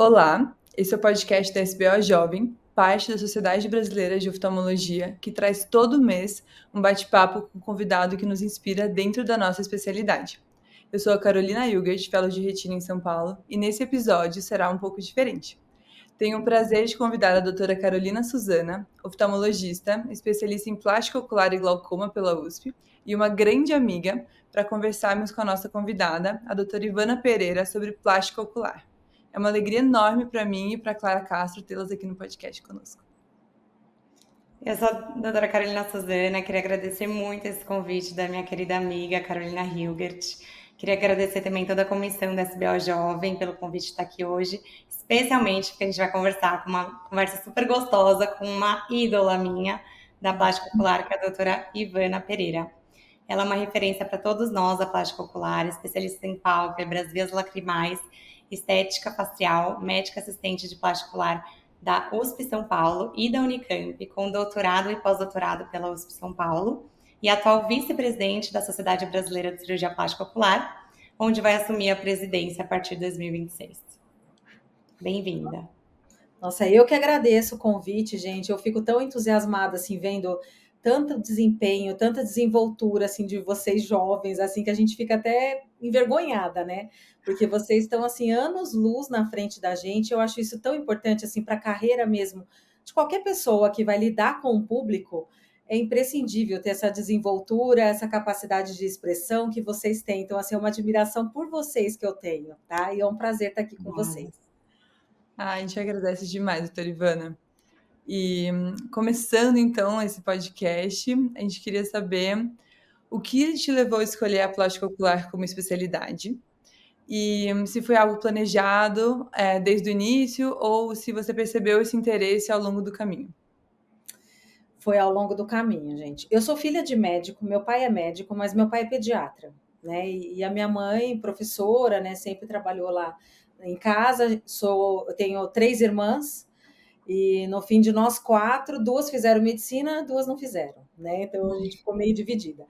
Olá, esse é o podcast da SBO Jovem, parte da Sociedade Brasileira de Oftalmologia, que traz todo mês um bate-papo com um convidado que nos inspira dentro da nossa especialidade. Eu sou a Carolina Hilgert, fellow de retina em São Paulo, e nesse episódio será um pouco diferente. Tenho o prazer de convidar a doutora Carolina Suzana, oftalmologista, especialista em plástico ocular e glaucoma pela USP, e uma grande amiga, para conversarmos com a nossa convidada, a doutora Ivana Pereira, sobre plástico ocular. É uma alegria enorme para mim e para Clara Castro tê-las aqui no podcast conosco. Eu sou a doutora Carolina Suzana, queria agradecer muito esse convite da minha querida amiga Carolina Hilgert. Queria agradecer também toda a comissão da SBO Jovem pelo convite de estar aqui hoje, especialmente porque a gente vai conversar com uma conversa super gostosa com uma ídola minha da plástica ocular, que é a doutora Ivana Pereira. Ela é uma referência para todos nós da plástica ocular, especialista em pálpebras, vias lacrimais, estética facial, médica assistente de plástica ocular da USP São Paulo e da Unicamp, com doutorado e pós-doutorado pela USP São Paulo, e atual vice-presidente da Sociedade Brasileira de Cirurgia Plástica Ocular, onde vai assumir a presidência a partir de 2026. Bem-vinda. Nossa, eu que agradeço o convite, gente. Eu fico tão entusiasmada, assim, vendo tanto desempenho, tanta desenvoltura, assim, de vocês jovens, assim, que a gente fica até envergonhada, né? Porque vocês estão, assim, anos-luz na frente da gente. Eu acho isso tão importante, assim, para a carreira mesmo de qualquer pessoa que vai lidar com o público. É imprescindível ter essa desenvoltura, essa capacidade de expressão que vocês têm. Então, assim, é uma admiração por vocês que eu tenho, tá? E é um prazer estar aqui com vocês. A gente agradece demais, doutora Ivana. E começando então esse podcast, a gente queria saber o que te levou a escolher a plástica ocular como especialidade e se foi algo planejado desde o início ou se você percebeu esse interesse ao longo do caminho. Foi ao longo do caminho, gente. Eu sou filha de médico, meu pai é médico, mas meu pai é pediatra, né? E a minha mãe, professora, né? Sempre trabalhou lá em casa. Eu tenho 3 irmãs e no fim de nós 4, 2 fizeram medicina, 2 não fizeram, né? Então a gente ficou meio dividida.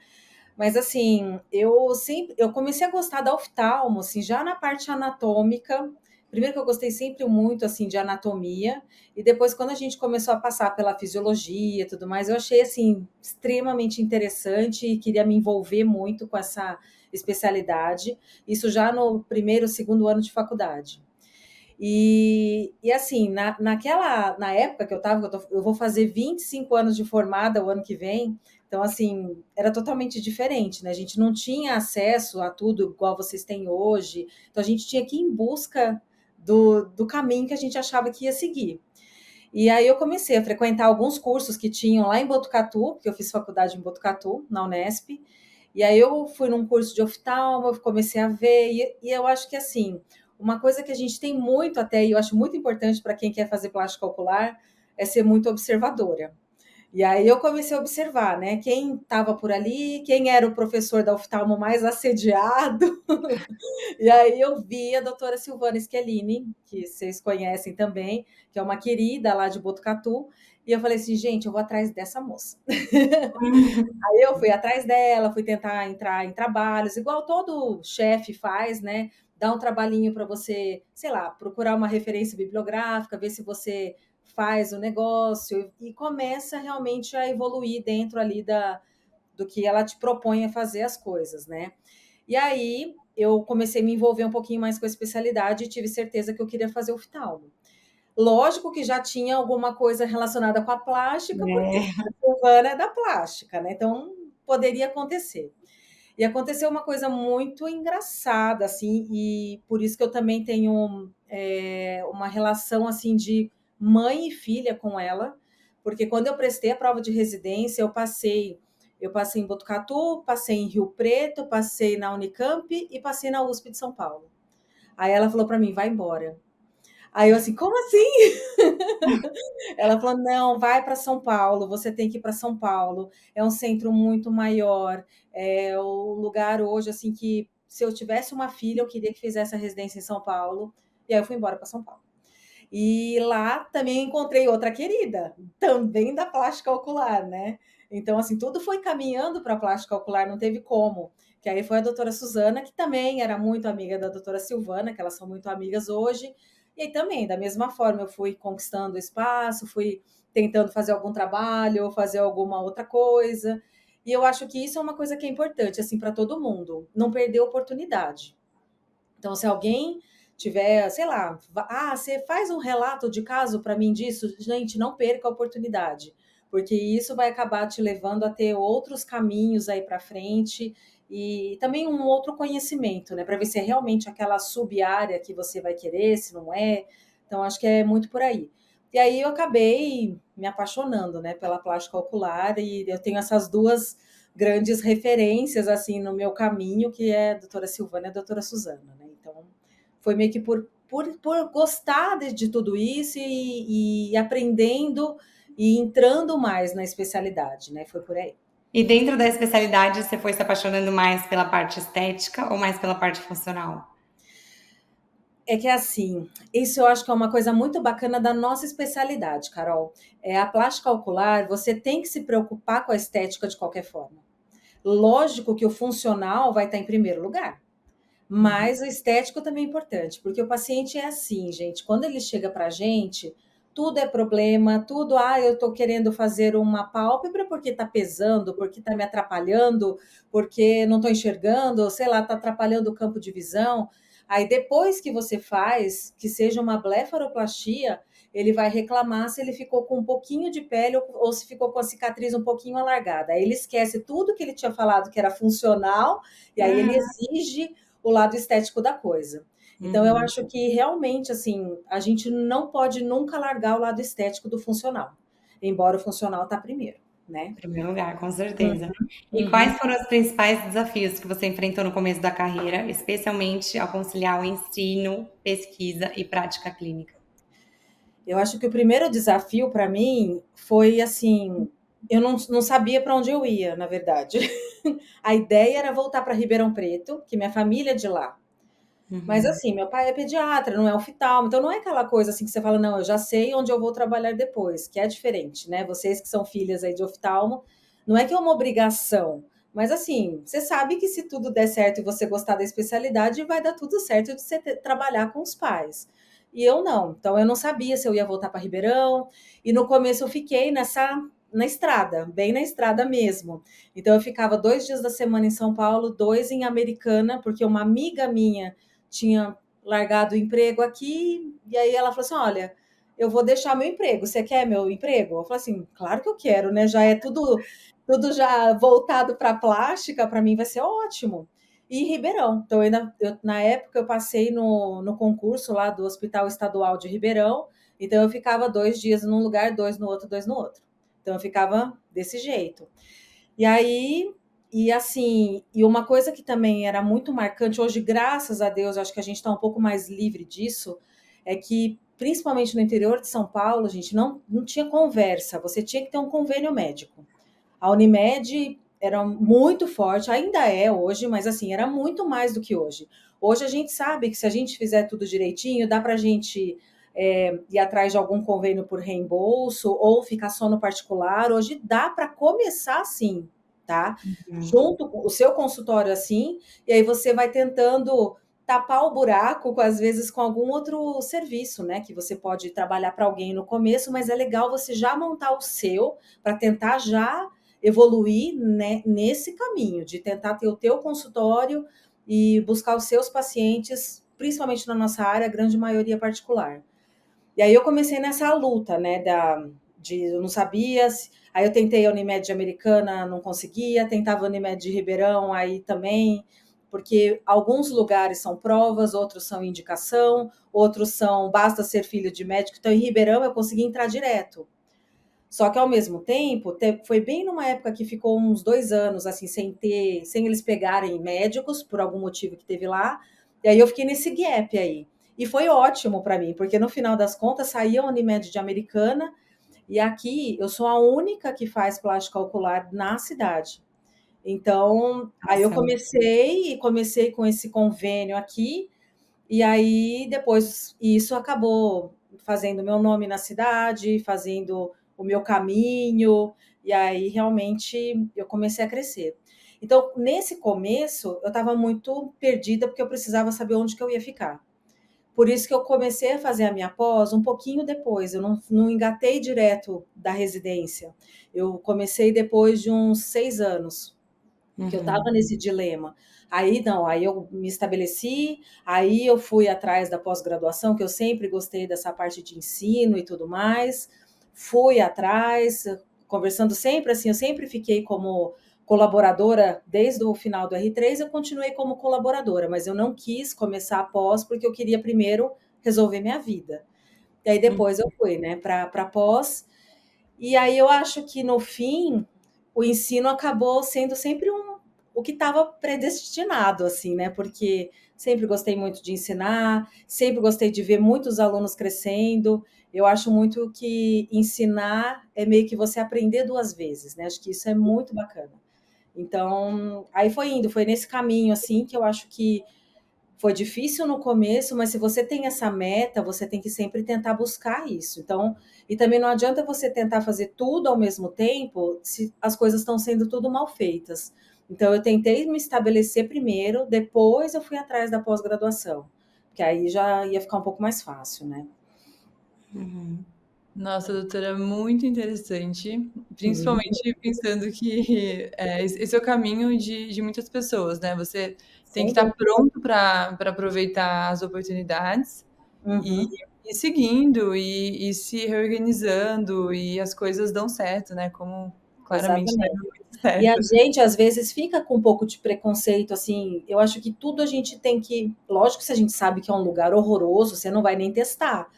Mas assim, eu comecei a gostar da oftalmo, assim, já na parte anatômica. Primeiro que eu gostei sempre muito assim de anatomia, e depois quando a gente começou a passar pela fisiologia e tudo mais, eu achei assim extremamente interessante e queria me envolver muito com essa especialidade. Isso já no primeiro, segundo ano de faculdade. E assim, na época que eu vou fazer 25 anos de formada o ano que vem, então assim, era totalmente diferente, né? A gente não tinha acesso a tudo igual vocês têm hoje, então a gente tinha que ir em busca do caminho que a gente achava que ia seguir. E aí eu comecei a frequentar alguns cursos que tinham lá em Botucatu, porque eu fiz faculdade em Botucatu, na Unesp, e aí eu fui num curso de oftalmo, eu comecei a ver, e eu acho que assim, uma coisa que a gente tem muito até, e eu acho muito importante para quem quer fazer plástica ocular, é ser muito observadora. E aí eu comecei a observar, né, quem estava por ali, quem era o professor da oftalmo mais assediado. E aí eu vi a doutora Silvana Schettini, que vocês conhecem também, que é uma querida lá de Botucatu, e eu falei assim, gente, eu vou atrás dessa moça. Aí eu fui atrás dela, fui tentar entrar em trabalhos, igual todo chefe faz, né? Dá um trabalhinho para você, sei lá, procurar uma referência bibliográfica, ver se você faz o negócio e começa realmente a evoluir dentro ali do que ela te propõe a fazer as coisas, né? E aí eu comecei a me envolver um pouquinho mais com a especialidade e tive certeza que eu queria fazer oftalmo. Lógico que já tinha alguma coisa relacionada com a plástica, porque a Silvana é da plástica, né? Então poderia acontecer. E aconteceu uma coisa muito engraçada, assim, e por isso que eu também tenho uma relação assim de mãe e filha com ela, porque quando eu prestei a prova de residência, eu passei em Botucatu, passei em Rio Preto, passei na Unicamp e passei na USP de São Paulo. Aí ela falou para mim, vai embora. Aí eu assim, como assim? Ela falou, não, vai para São Paulo, você tem que ir para São Paulo. É um centro muito maior, é o lugar hoje assim que se eu tivesse uma filha, eu queria que fizesse a residência em São Paulo. E aí eu fui embora para São Paulo. E lá também encontrei outra querida, também da plástica ocular, né? Então, assim, tudo foi caminhando para a plástica ocular, não teve como. Que aí foi a doutora Suzana, que também era muito amiga da doutora Silvana, que elas são muito amigas hoje. E aí também, da mesma forma, eu fui conquistando espaço, fui tentando fazer algum trabalho, fazer alguma outra coisa. E eu acho que isso é uma coisa que é importante, assim, para todo mundo, não perder oportunidade. Então, se alguém tiver, sei lá, você faz um relato de caso para mim disso, gente, não perca a oportunidade, porque isso vai acabar te levando a ter outros caminhos aí para frente e também um outro conhecimento, né, para ver se é realmente aquela sub-área que você vai querer, se não é. Então, acho que é muito por aí. E aí eu acabei me apaixonando, né, pela plástica ocular e eu tenho essas duas grandes referências assim no meu caminho, que é a doutora Silvana e a doutora Suzana, né? Então, foi meio que por gostar de tudo isso e aprendendo e entrando mais na especialidade, né? Foi por aí. E dentro da especialidade, você foi se apaixonando mais pela parte estética ou mais pela parte funcional? É que assim, isso eu acho que é uma coisa muito bacana da nossa especialidade, Carol. É a plástica ocular, você tem que se preocupar com a estética de qualquer forma. Lógico que o funcional vai estar em primeiro lugar. Uhum. Mas o estético também é importante, porque o paciente é assim, gente, quando ele chega para a gente, tudo é problema, tudo, eu estou querendo fazer uma pálpebra porque está pesando, porque está me atrapalhando, porque não estou enxergando, sei lá, está atrapalhando o campo de visão. Aí depois que você faz, que seja uma blefaroplastia, ele vai reclamar se ele ficou com um pouquinho de pele ou se ficou com a cicatriz um pouquinho alargada. Aí ele esquece tudo que ele tinha falado que era funcional, e aí ele Uhum. exige o lado estético da coisa. Então, eu Uhum. acho que realmente, assim, a gente não pode nunca largar o lado estético do funcional, embora o funcional tá primeiro, Em né? primeiro lugar, com certeza. Uhum, E uhum. quais foram os principais desafios que você enfrentou no começo da carreira, especialmente ao conciliar o ensino, pesquisa e prática clínica? Eu acho que o primeiro desafio para mim foi assim, eu não sabia para onde eu ia, na verdade. A ideia era voltar para Ribeirão Preto, que minha família é de lá. Mas Uhum. assim, meu pai é pediatra, não é oftalmo, então não é aquela coisa assim que você fala, não, eu já sei onde eu vou trabalhar depois, que é diferente, né? Vocês que são filhas aí de oftalmo, não é que é uma obrigação, mas assim, você sabe que se tudo der certo e você gostar da especialidade, vai dar tudo certo de você trabalhar com os pais. E eu não, então eu não sabia se eu ia voltar para Ribeirão, e no começo eu fiquei na estrada, bem na estrada mesmo. Então eu ficava 2 dias da semana em São Paulo, 2 em Americana, porque uma amiga minha tinha largado o emprego aqui, e aí ela falou assim: olha, eu vou deixar meu emprego, você quer meu emprego? Eu falei assim, claro que eu quero, né? Já é tudo já voltado para plástica, para mim vai ser ótimo. E Ribeirão, então na época eu passei no concurso lá do Hospital Estadual de Ribeirão, então eu ficava 2 dias num lugar, dois no outro, dois no outro. Então eu ficava desse jeito. E aí, e assim, e uma coisa que também era muito marcante, hoje, graças a Deus, acho que a gente está um pouco mais livre disso, é que, principalmente no interior de São Paulo, a gente não tinha conversa, você tinha que ter um convênio médico. A Unimed era muito forte, ainda é hoje, mas assim, era muito mais do que hoje. Hoje a gente sabe que se a gente fizer tudo direitinho, dá para a gente ir atrás de algum convênio por reembolso ou ficar só no particular. Hoje dá para começar assim, tá? Uhum. Junto com o seu consultório assim, e aí você vai tentando tapar o buraco, às vezes, com algum outro serviço, né? Que você pode trabalhar para alguém no começo, mas é legal você já montar o seu para tentar já evoluir, né, nesse caminho de tentar ter o teu consultório e buscar os seus pacientes, principalmente na nossa área, a grande maioria particular. E aí eu comecei nessa luta, né, eu não sabia, aí eu tentei a Unimed Americana, não conseguia, tentava a Unimed de Ribeirão, aí também, porque alguns lugares são provas, outros são indicação, outros são basta ser filho de médico, então em Ribeirão eu consegui entrar direto. Só que ao mesmo tempo, foi bem numa época que ficou uns 2 anos assim, sem eles pegarem médicos, por algum motivo que teve lá. E aí eu fiquei nesse gap aí. E foi ótimo para mim, porque no final das contas saía a Unimed de Americana, e aqui eu sou a única que faz plástica ocular na cidade. Então, aí eu Nossa, comecei com esse convênio aqui, e aí depois isso acabou fazendo meu nome na cidade, fazendo o meu caminho, e aí realmente eu comecei a crescer. Então, nesse começo, eu estava muito perdida porque eu precisava saber onde que eu ia ficar. Por isso que eu comecei a fazer a minha pós um pouquinho depois, eu não engatei direto da residência. Eu comecei depois de uns 6 anos, que eu estava nesse dilema. Aí não, aí eu me estabeleci, aí eu fui atrás da pós-graduação, que eu sempre gostei dessa parte de ensino e tudo mais. Fui atrás, conversando sempre assim, eu sempre fiquei como colaboradora desde o final do R3, eu continuei como colaboradora, mas eu não quis começar a pós porque eu queria primeiro resolver minha vida. E aí depois eu fui, né, para pós. E aí eu acho que no fim o ensino acabou sendo sempre o que estava predestinado, assim, né? Porque sempre gostei muito de ensinar, sempre gostei de ver muitos alunos crescendo. Eu acho muito que ensinar é meio que você aprender duas vezes, né? Acho que isso é muito bacana. Então, aí foi indo, foi nesse caminho, assim, que eu acho que foi difícil no começo, mas se você tem essa meta, você tem que sempre tentar buscar isso. Então, e também não adianta você tentar fazer tudo ao mesmo tempo se as coisas estão sendo tudo mal feitas. Então, eu tentei me estabelecer primeiro, depois eu fui atrás da pós-graduação, que aí já ia ficar um pouco mais fácil, né? Nossa, doutora, muito interessante, Uhum. principalmente pensando que esse é o caminho de muitas pessoas, né? Você tem que Sem estar dúvida. pronto para aproveitar as oportunidades e Uhum. ir seguindo e se reorganizando e as coisas dão certo, né? Como claramente está Exatamente. dando muito E a certo. gente, às vezes, fica com um pouco de preconceito, assim. Eu acho que tudo a gente tem que. Lógico que se a gente sabe que é um lugar horroroso, você não vai nem testar.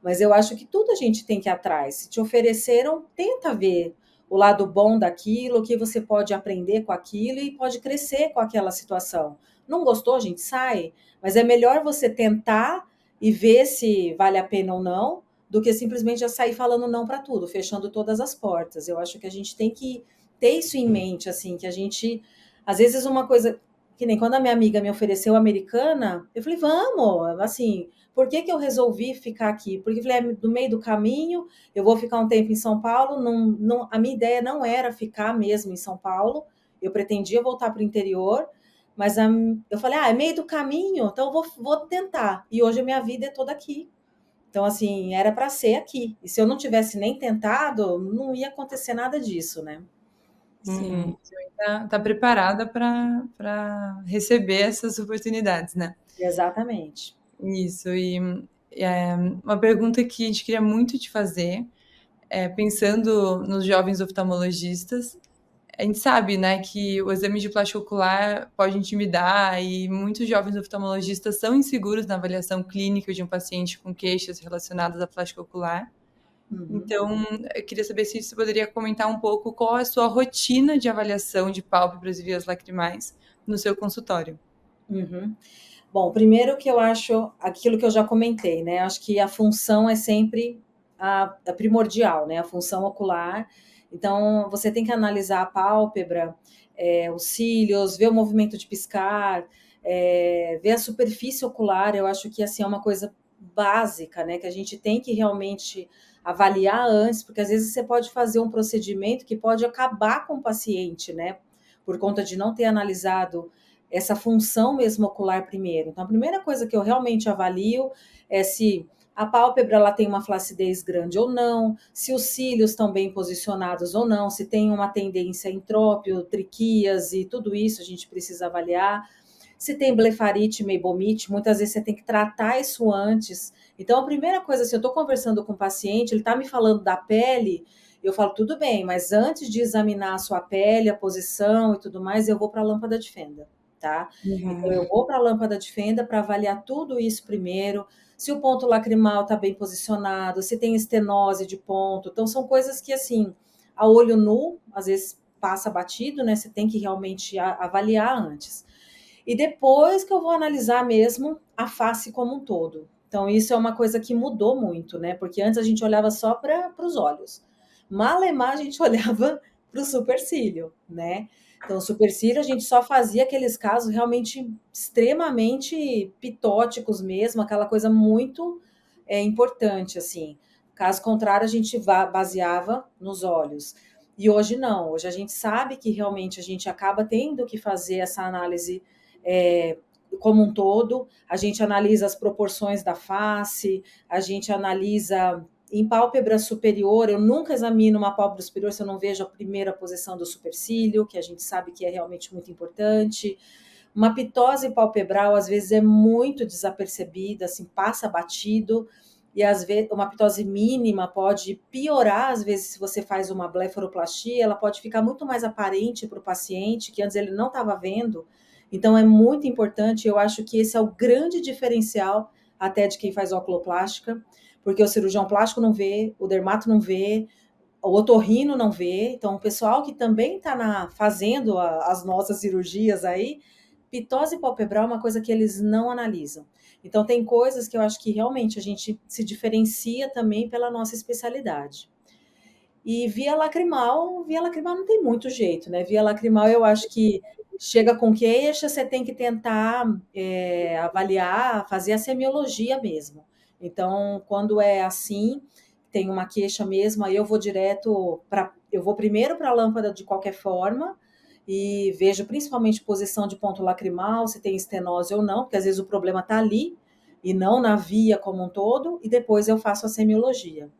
Mas eu acho que tudo a gente tem que ir atrás. Se te ofereceram, tenta ver o lado bom daquilo, o que você pode aprender com aquilo e pode crescer com aquela situação. Não gostou, a gente sai. Mas é melhor você tentar e ver se vale a pena ou não, do que simplesmente já sair falando não para tudo, fechando todas as portas. Eu acho que a gente tem que ter isso em mente, assim, que a gente, às vezes uma coisa, que nem quando a minha amiga me ofereceu Americana, eu falei, vamos, assim, por que que eu resolvi ficar aqui? Porque eu falei, no meio do caminho, eu vou ficar um tempo em São Paulo, a minha ideia não era ficar mesmo em São Paulo, eu pretendia voltar para o interior, mas eu falei, é meio do caminho, então eu vou tentar, e hoje a minha vida é toda aqui. Então, assim, era para ser aqui. E se eu não tivesse nem tentado, não ia acontecer nada disso, né? Sim, você tá preparada para receber essas oportunidades, né? Exatamente. Isso, e uma pergunta que a gente queria muito te fazer, pensando nos jovens oftalmologistas, a gente sabe, né, que o exame de plástico ocular pode intimidar e muitos jovens oftalmologistas são inseguros na avaliação clínica de um paciente com queixas relacionadas a plástico ocular. Uhum. Então, eu queria saber se você poderia comentar um pouco qual é a sua rotina de avaliação de pálpebras e vias lacrimais no seu consultório. Uhum. Bom, primeiro que eu acho aquilo que eu já comentei, né? Acho que a função é sempre a primordial, né? A função ocular. Então, você tem que analisar a pálpebra, os cílios, ver o movimento de piscar, ver a superfície ocular. Eu acho que assim é uma coisa básica, né? Que a gente tem que realmente avaliar antes, porque às vezes você pode fazer um procedimento que pode acabar com o paciente, né? Por conta de não ter analisado essa função mesmo ocular primeiro. Então, a primeira coisa que eu realmente avalio é se a pálpebra ela tem uma flacidez grande ou não, se os cílios estão bem posicionados ou não, se tem uma tendência a entrópio, triquíase, tudo isso a gente precisa avaliar. Se tem blefarite, meibomite, muitas vezes você tem que tratar isso antes. Então, a primeira coisa, se eu estou conversando com o paciente, ele está me falando da pele, eu falo, tudo bem, mas antes de examinar a sua pele, a posição e tudo mais, eu vou para a lâmpada de fenda, tá? Então, eu vou para a lâmpada de fenda para avaliar tudo isso primeiro, se o ponto lacrimal está bem posicionado, se tem estenose de ponto. Então, são coisas que, assim, a olho nu, às vezes passa batido, né? Você tem que realmente avaliar antes. E depois que eu vou analisar mesmo a face como um todo. Então, isso é uma coisa que mudou muito, né? Porque antes a gente olhava só para os olhos. Malemar a gente olhava para o supercílio, né? Então, o supercílio a gente só fazia aqueles casos realmente extremamente pitóticos mesmo, aquela coisa muito importante, assim. Caso contrário, a gente baseava nos olhos. E hoje não, hoje a gente sabe que realmente a gente acaba tendo que fazer essa análise como um todo, a gente analisa as proporções da face, a gente analisa em pálpebra superior, eu nunca examino uma pálpebra superior se eu não vejo a primeira posição do supercílio, que a gente sabe que é realmente muito importante. Uma pitose palpebral, às vezes, é muito desapercebida, assim, passa batido, e às vezes uma pitose mínima pode piorar, às vezes, se você faz uma blefaroplastia, ela pode ficar muito mais aparente para o paciente, que antes ele não estava vendo. Então, é muito importante, eu acho que esse é o grande diferencial até de quem faz oculoplástica, porque o cirurgião plástico não vê, o dermato não vê, o otorrino não vê, então o pessoal que também está fazendo as nossas cirurgias aí, pitose palpebral é uma coisa que eles não analisam. Então tem coisas que eu acho que realmente a gente se diferencia também pela nossa especialidade. E via lacrimal não tem muito jeito, né? Via lacrimal eu acho que chega com queixa, você tem que tentar avaliar, fazer a semiologia mesmo. Então, quando é assim, tem uma queixa mesmo, aí eu vou direto para. Eu vou primeiro para a lâmpada de qualquer forma e vejo principalmente posição de ponto lacrimal, se tem estenose ou não, porque às vezes o problema está ali e não na via como um todo, e depois eu faço a semiologia.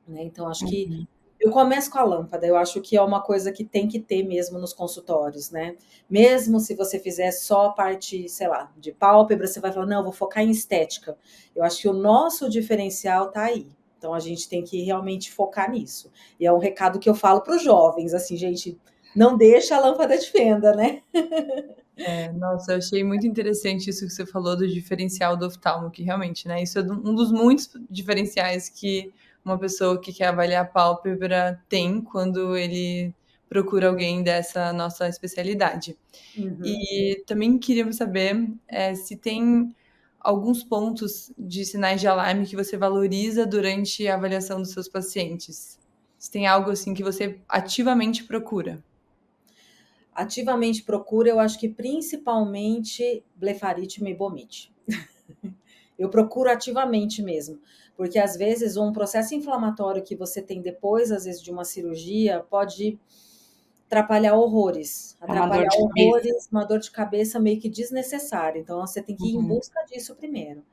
Né? Então, acho que eu começo com a lâmpada, eu acho que é uma coisa que tem que ter mesmo nos consultórios, né? Mesmo se você fizer só a parte, sei lá, de pálpebra, você vai falar, não, eu vou focar em estética. Eu acho que o nosso diferencial tá aí. Então, a gente tem que realmente focar nisso. E é um recado que eu falo para os jovens, assim, gente, não deixa a lâmpada de fenda, né? Nossa, eu achei muito interessante isso que você falou do diferencial do oftalmo, que realmente, né? Isso é um dos muitos diferenciais que uma pessoa que quer avaliar a pálpebra tem quando ele procura alguém dessa nossa especialidade. Uhum. E também queríamos saber se tem alguns pontos de sinais de alarme que você valoriza durante a avaliação dos seus pacientes. Se tem algo assim que você ativamente procura. Ativamente procura, eu acho que principalmente blefarite e meibomite. Eu procuro ativamente mesmo, porque às vezes um processo inflamatório que você tem depois, às vezes, de uma cirurgia, pode É uma dor atrapalhar de cabeça. horrores, uma dor de cabeça meio que desnecessária. Então, você tem que ir em Uhum. busca disso primeiro.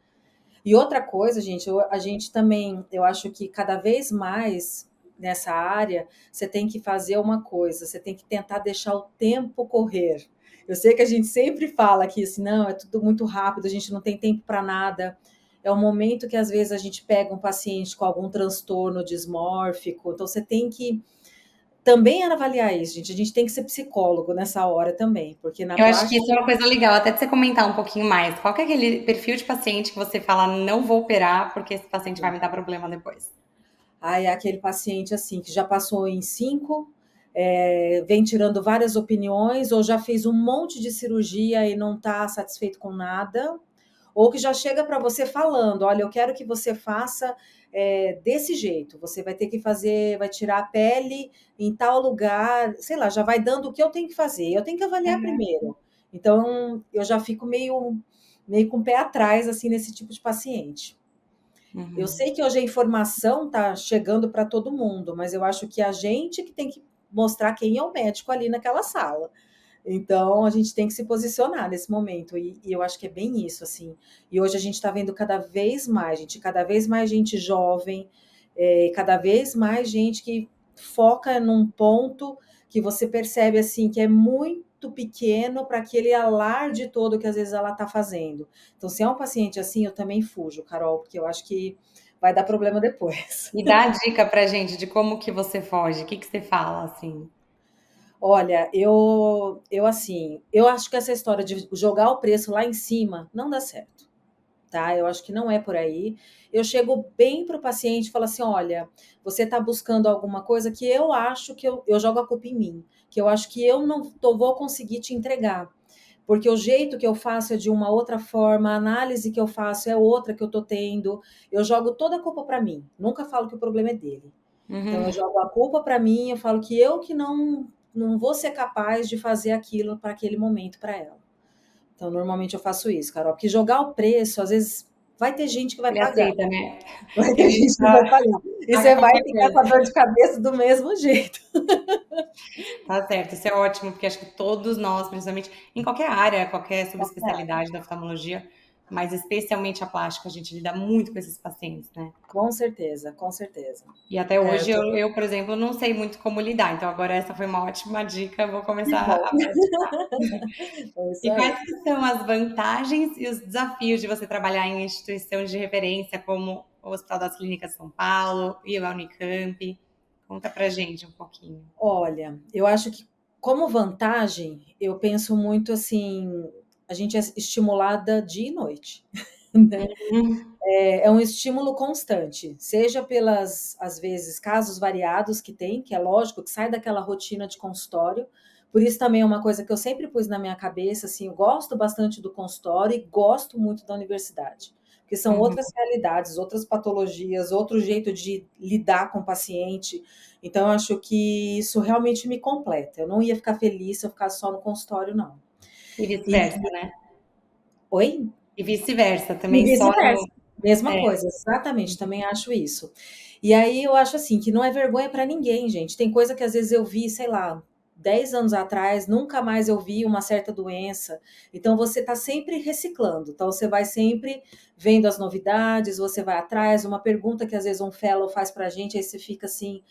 E outra coisa, gente, a gente também, eu acho que cada vez mais nessa área, você tem que fazer uma coisa, você tem que tentar deixar o tempo correr. Eu sei que a gente sempre fala que assim, não, é tudo muito rápido, a gente não tem tempo para nada. É um momento que às vezes a gente pega um paciente com algum transtorno dismórfico, então você tem que também avaliar isso, gente. A gente tem que ser psicólogo nessa hora também, porque na Eu acho que plástica isso é uma coisa legal, até de você comentar um pouquinho mais. Qual que é aquele perfil de paciente que você fala, não vou operar porque esse paciente vai me dar problema depois? aí é aquele paciente assim que já passou em 5, vem tirando várias opiniões, ou já fez um monte de cirurgia e não está satisfeito com nada, ou que já chega para você falando: olha, eu quero que você faça desse jeito, você vai ter que fazer, vai tirar a pele em tal lugar, sei lá, já vai dando o que eu tenho que fazer, eu tenho que avaliar primeiro. Então, eu já fico meio com o pé atrás, assim, nesse tipo de paciente. Eu Uhum. sei que hoje a informação está chegando para todo mundo, mas eu acho que a gente que tem que mostrar quem é o médico ali naquela sala. Então, a gente tem que se posicionar nesse momento, e eu acho que é bem isso, assim. E hoje a gente está vendo cada vez mais gente jovem, cada vez mais gente que foca num ponto que você percebe, assim, que é muito pequeno para aquele alarde todo que às vezes ela está fazendo. Então, se é um paciente assim, eu também fujo, Carol, porque eu acho que vai dar problema depois. E dá a dica pra gente de como que você foge, o que que você fala, assim? Olha, eu assim, eu acho que essa história de jogar o preço lá em cima não dá certo, tá? Eu acho que não é por aí. Eu chego bem para o paciente e falo assim: olha, você está buscando alguma coisa que eu acho que eu jogo a culpa em mim, que eu acho que eu não vou conseguir te entregar. Porque o jeito que eu faço é de uma outra forma, a análise que eu faço é outra que eu tô tendo. Eu jogo toda a culpa para mim. Nunca falo que o problema é dele. Então eu Uhum. jogo a culpa para mim, eu falo que eu que não vou ser capaz de fazer aquilo para aquele momento para ela. Então normalmente eu faço isso, Carol, porque jogar o preço às vezes vai ter gente que vai Ele pagar, aceita, né? vai ter Ele gente que vai pagar. E paga você vai qualquer ficar com a coisa. dor de cabeça do mesmo jeito. Tá certo, isso é ótimo, porque acho que todos nós, principalmente em qualquer área, qualquer Qualquer. subespecialidade da oftalmologia, mas especialmente a plástica, a gente lida muito com esses pacientes, né? Com certeza, com certeza. E até É, eu hoje tô... eu, por exemplo, não sei muito como lidar. Então agora essa foi uma ótima dica, vou Que começar bom. a praticar. É isso E aí. quais que são as vantagens e os desafios de você trabalhar em instituição de referência como o Hospital das Clínicas São Paulo e a Unicamp? Conta pra gente um pouquinho. Olha, eu acho que como vantagem, eu penso muito assim, a gente é estimulada dia e noite, né? Uhum. É um estímulo constante, seja pelas, às vezes, casos variados que tem, que é lógico que sai daquela rotina de consultório. Por isso também é uma coisa que eu sempre pus na minha cabeça, assim, eu gosto bastante do consultório e gosto muito da universidade, porque são Uhum. outras realidades, outras patologias, outro jeito de lidar com o paciente. Então, eu acho que isso realmente me completa. Eu não ia ficar feliz se eu ficasse só no consultório, não. E E, vice-versa, né? oi? E vice-versa, E também só vice-versa. no. Mesma É. coisa, exatamente, também acho isso. E aí eu acho assim que não é vergonha para ninguém, gente. Tem coisa que às vezes eu vi, sei lá, 10 anos atrás, nunca mais eu vi uma certa doença. Então você está sempre reciclando. Então você vai sempre vendo as novidades, você vai atrás. Uma pergunta que às vezes um fellow faz para a gente, aí você fica assim.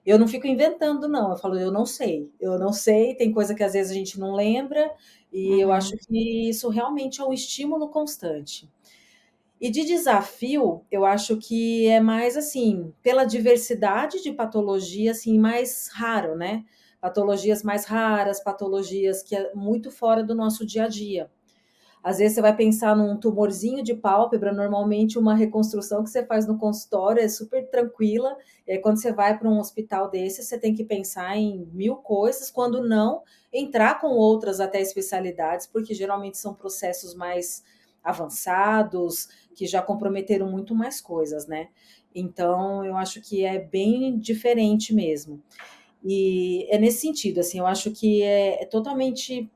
Eu não fico inventando, não. Eu falo, eu não sei. Eu não sei. Tem coisa que às vezes a gente não lembra. E eu acho Uhum. que isso realmente é um estímulo constante. E de desafio, eu acho que é mais assim, pela diversidade de patologia, assim, mais raro, né? Patologias mais raras, patologias que é muito fora do nosso dia a dia. Às vezes você vai pensar num tumorzinho de pálpebra, normalmente uma reconstrução que você faz no consultório é super tranquila. E aí, quando você vai para um hospital desse, você tem que pensar em mil coisas, quando não entrar com outras até especialidades, porque geralmente são processos mais avançados, que já comprometeram muito mais coisas, né? Então, eu acho que é bem diferente mesmo. E é nesse sentido, assim, eu acho que é totalmente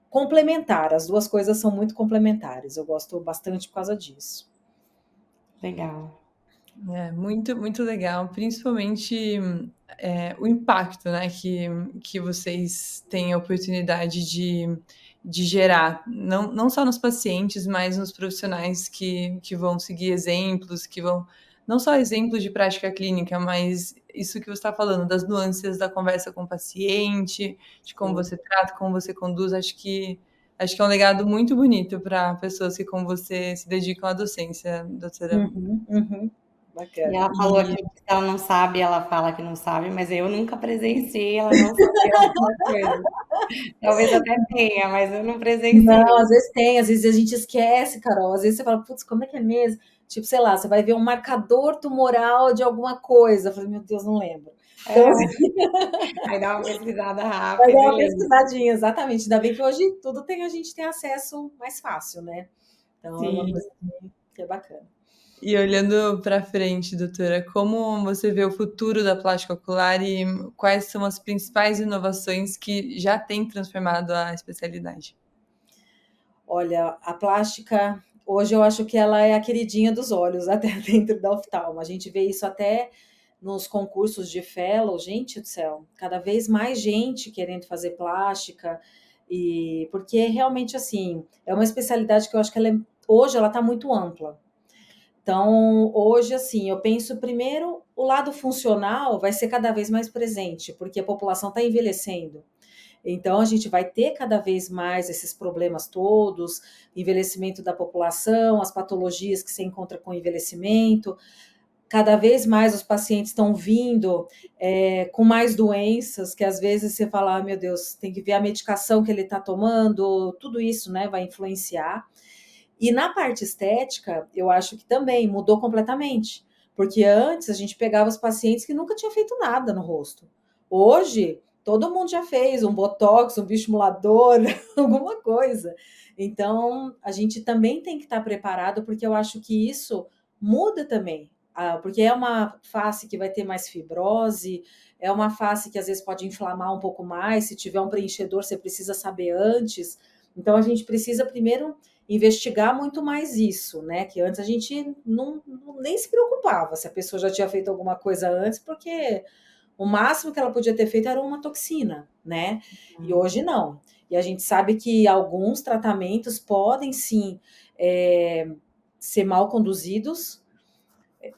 complementar, as duas coisas são muito complementares. Eu gosto bastante por causa disso. Legal. É muito, muito legal, principalmente o impacto, né, que vocês têm a oportunidade de gerar, não só nos pacientes, mas nos profissionais que vão seguir exemplos, que vão, não só exemplos de prática clínica, mas isso que você está falando, das nuances da conversa com o paciente, de como Sim. você trata, como você conduz, acho que é um legado muito bonito para pessoas que, como você, se dedicam à docência, doutora. Uhum, uhum. E Bacana. ela falou E aqui que se ela não sabe, ela fala que não sabe, mas eu nunca presenciei ela não saber alguma coisa. Talvez até tenha, mas eu não Não, presenciei. às vezes tem, às vezes a gente esquece, Carol. Às vezes você fala, putz, como é que é mesmo? Tipo, sei lá, você vai ver um marcador tumoral de alguma coisa. Eu falei, meu Deus, não lembro. Então, assim, É, aí dá uma pesquisada vai dar rápida e uma lembra. pesquisadinha, exatamente. Ainda bem que hoje tudo tem, a gente tem acesso mais fácil, né? Então é uma Sim. coisa que é bacana. E olhando para frente, doutora, como você vê o futuro da plástica ocular e quais são as principais inovações que já têm transformado a especialidade? Olha, a plástica, hoje eu acho que ela é a queridinha dos olhos, até dentro da oftalmo. A gente vê isso até nos concursos de fellow, gente do céu, cada vez mais gente querendo fazer plástica, e porque realmente assim, é uma especialidade que eu acho que hoje ela está muito ampla. Então, hoje, assim, eu penso primeiro o lado funcional vai ser cada vez mais presente, porque a população está envelhecendo. Então, a gente vai ter cada vez mais esses problemas todos, envelhecimento da população, as patologias que se encontra com o envelhecimento. Cada vez mais os pacientes estão vindo com mais doenças, que às vezes você fala, ah, meu Deus, tem que ver a medicação que ele está tomando, tudo isso, né, vai influenciar. E na parte estética, eu acho que também mudou completamente, porque antes a gente pegava os pacientes que nunca tinham feito nada no rosto. Hoje, todo mundo já fez um botox, um bioestimulador, alguma coisa. Então, a gente também tem que estar preparado, porque eu acho que isso muda também. Porque é uma face que vai ter mais fibrose, é uma face que às vezes pode inflamar um pouco mais. Se tiver um preenchedor, você precisa saber antes. Então, a gente precisa primeiro investigar muito mais isso, né? Que antes a gente nem se preocupava se a pessoa já tinha feito alguma coisa antes, porque o máximo que ela podia ter feito era uma toxina, né? E hoje não. E a gente sabe que alguns tratamentos podem sim ser mal conduzidos,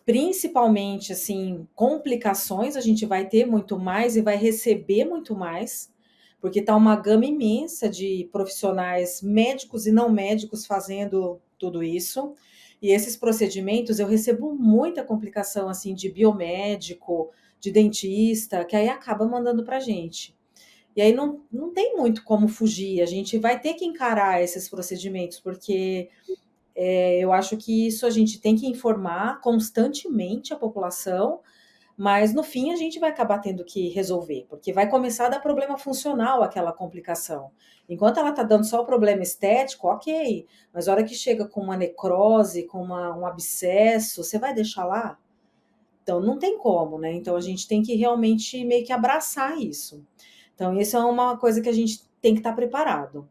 principalmente assim, complicações a gente vai ter muito mais e vai receber muito mais, porque está uma gama imensa de profissionais médicos e não médicos fazendo tudo isso. E esses procedimentos eu recebo muita complicação assim de biomédico, de dentista, que aí acaba mandando para a gente. E aí não tem muito como fugir, a gente vai ter que encarar esses procedimentos, porque eu acho que isso a gente tem que informar constantemente a população, mas no fim a gente vai acabar tendo que resolver, porque vai começar a dar problema funcional aquela complicação. Enquanto ela está dando só o problema estético, ok, mas a hora que chega com uma necrose, com um abscesso, você vai deixar lá? Então não tem como, né? Então a gente tem que realmente meio que abraçar isso. Então isso é uma coisa que a gente tem que estar preparado.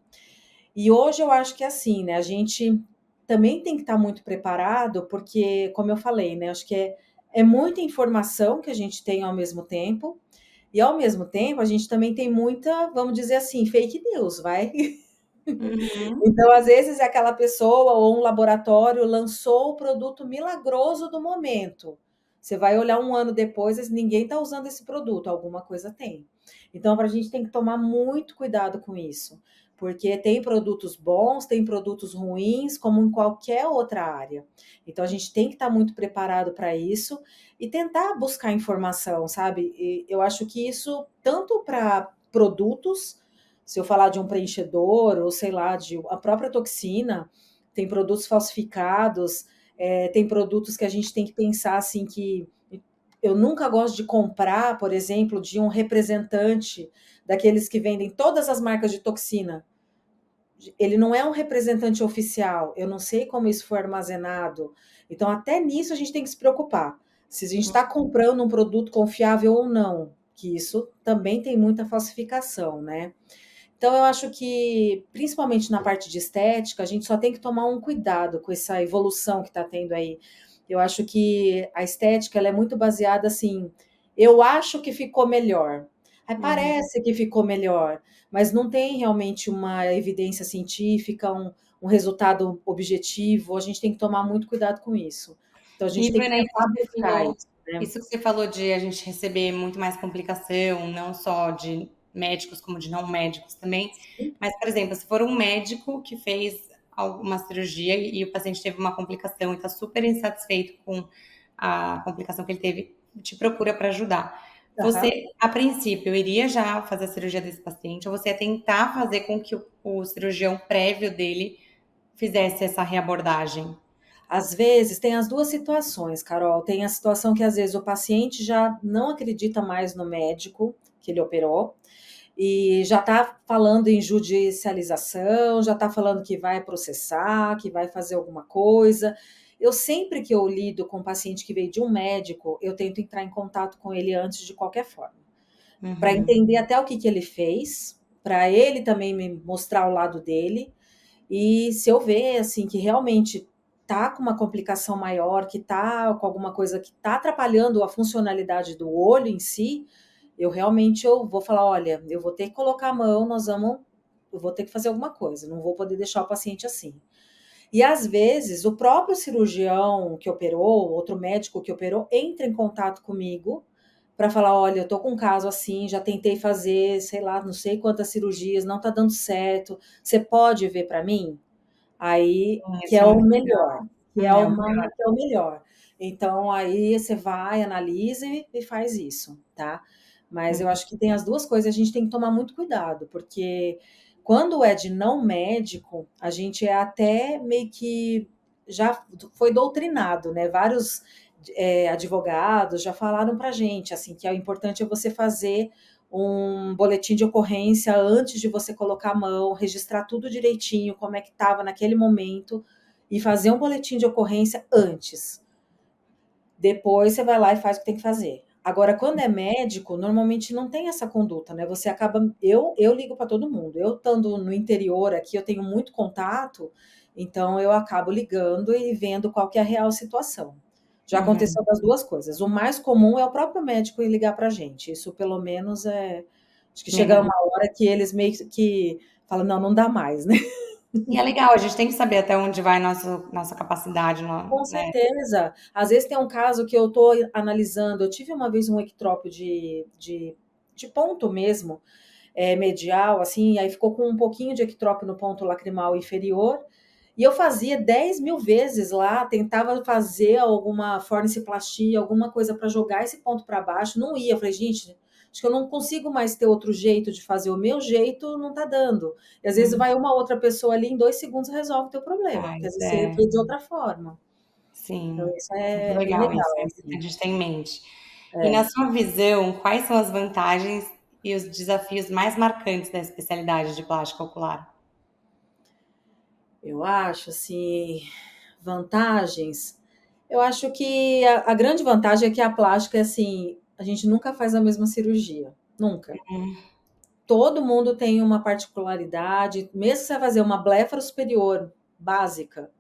E hoje eu acho que é assim, né? A gente também tem que estar muito preparado, porque, como eu falei, né? Acho que é muita informação que a gente tem ao mesmo tempo, e ao mesmo tempo a gente também tem muita, vamos dizer assim, fake news, vai? Uhum. Então, às vezes, é aquela pessoa ou um laboratório lançou o produto milagroso do momento. Você vai olhar um ano depois, ninguém está usando esse produto, alguma coisa tem. Então, a gente tem que tomar muito cuidado com isso, porque tem produtos bons, tem produtos ruins, como em qualquer outra área. Então, a gente tem que estar muito preparado para isso e tentar buscar informação, sabe? E eu acho que isso, tanto para produtos, se eu falar de um preenchedor, ou sei lá, de a própria toxina, tem produtos falsificados, tem produtos que a gente tem que pensar assim que eu nunca gosto de comprar, por exemplo, de um representante daqueles que vendem todas as marcas de toxina. Ele não é um representante oficial, eu não sei como isso foi armazenado. Então, até nisso a gente tem que se preocupar. Se a gente está comprando um produto confiável ou não, que isso também tem muita falsificação, né? Então, eu acho que, principalmente na parte de estética, a gente só tem que tomar um cuidado com essa evolução que está tendo aí. Eu acho que a estética ela é muito baseada assim. Eu acho que ficou melhor. Aí Uhum. parece que ficou melhor, mas não tem realmente uma evidência científica, um resultado objetivo. A gente tem que tomar muito cuidado com isso. Então, a gente E, tem que Bruna, tentar buscar isso, né? isso que você falou de a gente receber muito mais complicação, não só de médicos, como de não médicos também. Mas, por exemplo, se for um médico que fez alguma cirurgia e o paciente teve uma complicação e está super insatisfeito com a complicação que ele teve, te procura para ajudar. Aham. Você, a princípio, iria já fazer a cirurgia desse paciente ou você ia tentar fazer com que o cirurgião prévio dele fizesse essa reabordagem? Às vezes tem as duas situações, Carol. Tem a situação que às vezes o paciente já não acredita mais no médico que ele operou e já está falando em judicialização, já está falando que vai processar, que vai fazer alguma coisa. Eu sempre que eu lido com um paciente que veio de um médico, eu tento entrar em contato com ele antes de qualquer forma, para Uhum. entender até o que ele fez, para ele também me mostrar o lado dele. E se eu ver assim que realmente tá com uma complicação maior, que tá com alguma coisa que tá atrapalhando a funcionalidade do olho em si, eu vou falar, olha, eu vou ter que colocar a mão, eu vou ter que fazer alguma coisa, não vou poder deixar o paciente assim. E às vezes o próprio cirurgião que operou, outro médico que operou, entra em contato comigo para falar, olha, eu tô com um caso assim, já tentei fazer, sei lá, não sei quantas cirurgias, não tá dando certo. Você pode ver para mim? Aí, que Isso é é o muito melhor, é o melhor. que é o melhor. Então, aí você vai, analisa e faz isso, tá? Mas eu acho que tem as duas coisas, a gente tem que tomar muito cuidado, porque quando é de não médico, a gente é até meio que já foi doutrinado, né? Vários advogados já falaram pra gente, assim, que é importante é você fazer um boletim de ocorrência antes de você colocar a mão, registrar tudo direitinho, como é que estava naquele momento, e fazer um boletim de ocorrência antes. Depois você vai lá e faz o que tem que fazer. Agora, quando é médico, normalmente não tem essa conduta, né? Você acaba. Eu ligo para todo mundo. Eu estando no interior aqui, eu tenho muito contato, então eu acabo ligando e vendo qual que é a real situação. Já Uhum. aconteceu das duas coisas. O mais comum é o próprio médico ir ligar para a gente. Isso, pelo menos, é. Acho que chega Menos. uma hora que eles meio que falam, não, não dá mais, né? E é legal, a gente tem que saber até onde vai nossa capacidade, Com né? certeza. Às vezes tem um caso que eu estou analisando. Eu tive uma vez um ectrópio de ponto mesmo, medial, assim, aí ficou com um pouquinho de ectrópio no ponto lacrimal inferior. E eu fazia 10.000 vezes lá, tentava fazer alguma forniciplastia, alguma coisa para jogar esse ponto para baixo, não ia. Eu falei, gente, acho que eu não consigo mais ter outro jeito de fazer. O meu jeito não tá dando. E às vezes Hum. vai uma outra pessoa ali, em 2 segundos resolve o teu problema, Ah, porque às isso vezes você é, vê de outra forma. Então, sim, isso muito é bem legal isso, legal, é assim. importante a gente ter em mente. E na É. sua visão, quais são as vantagens e os desafios mais marcantes da especialidade de plástica ocular? Eu acho, assim, vantagens. Eu acho que a grande vantagem é que a plástica é assim, a gente nunca faz a mesma cirurgia, nunca. Hum. Todo mundo tem uma particularidade, mesmo que você vai fazer uma bléfara superior básica,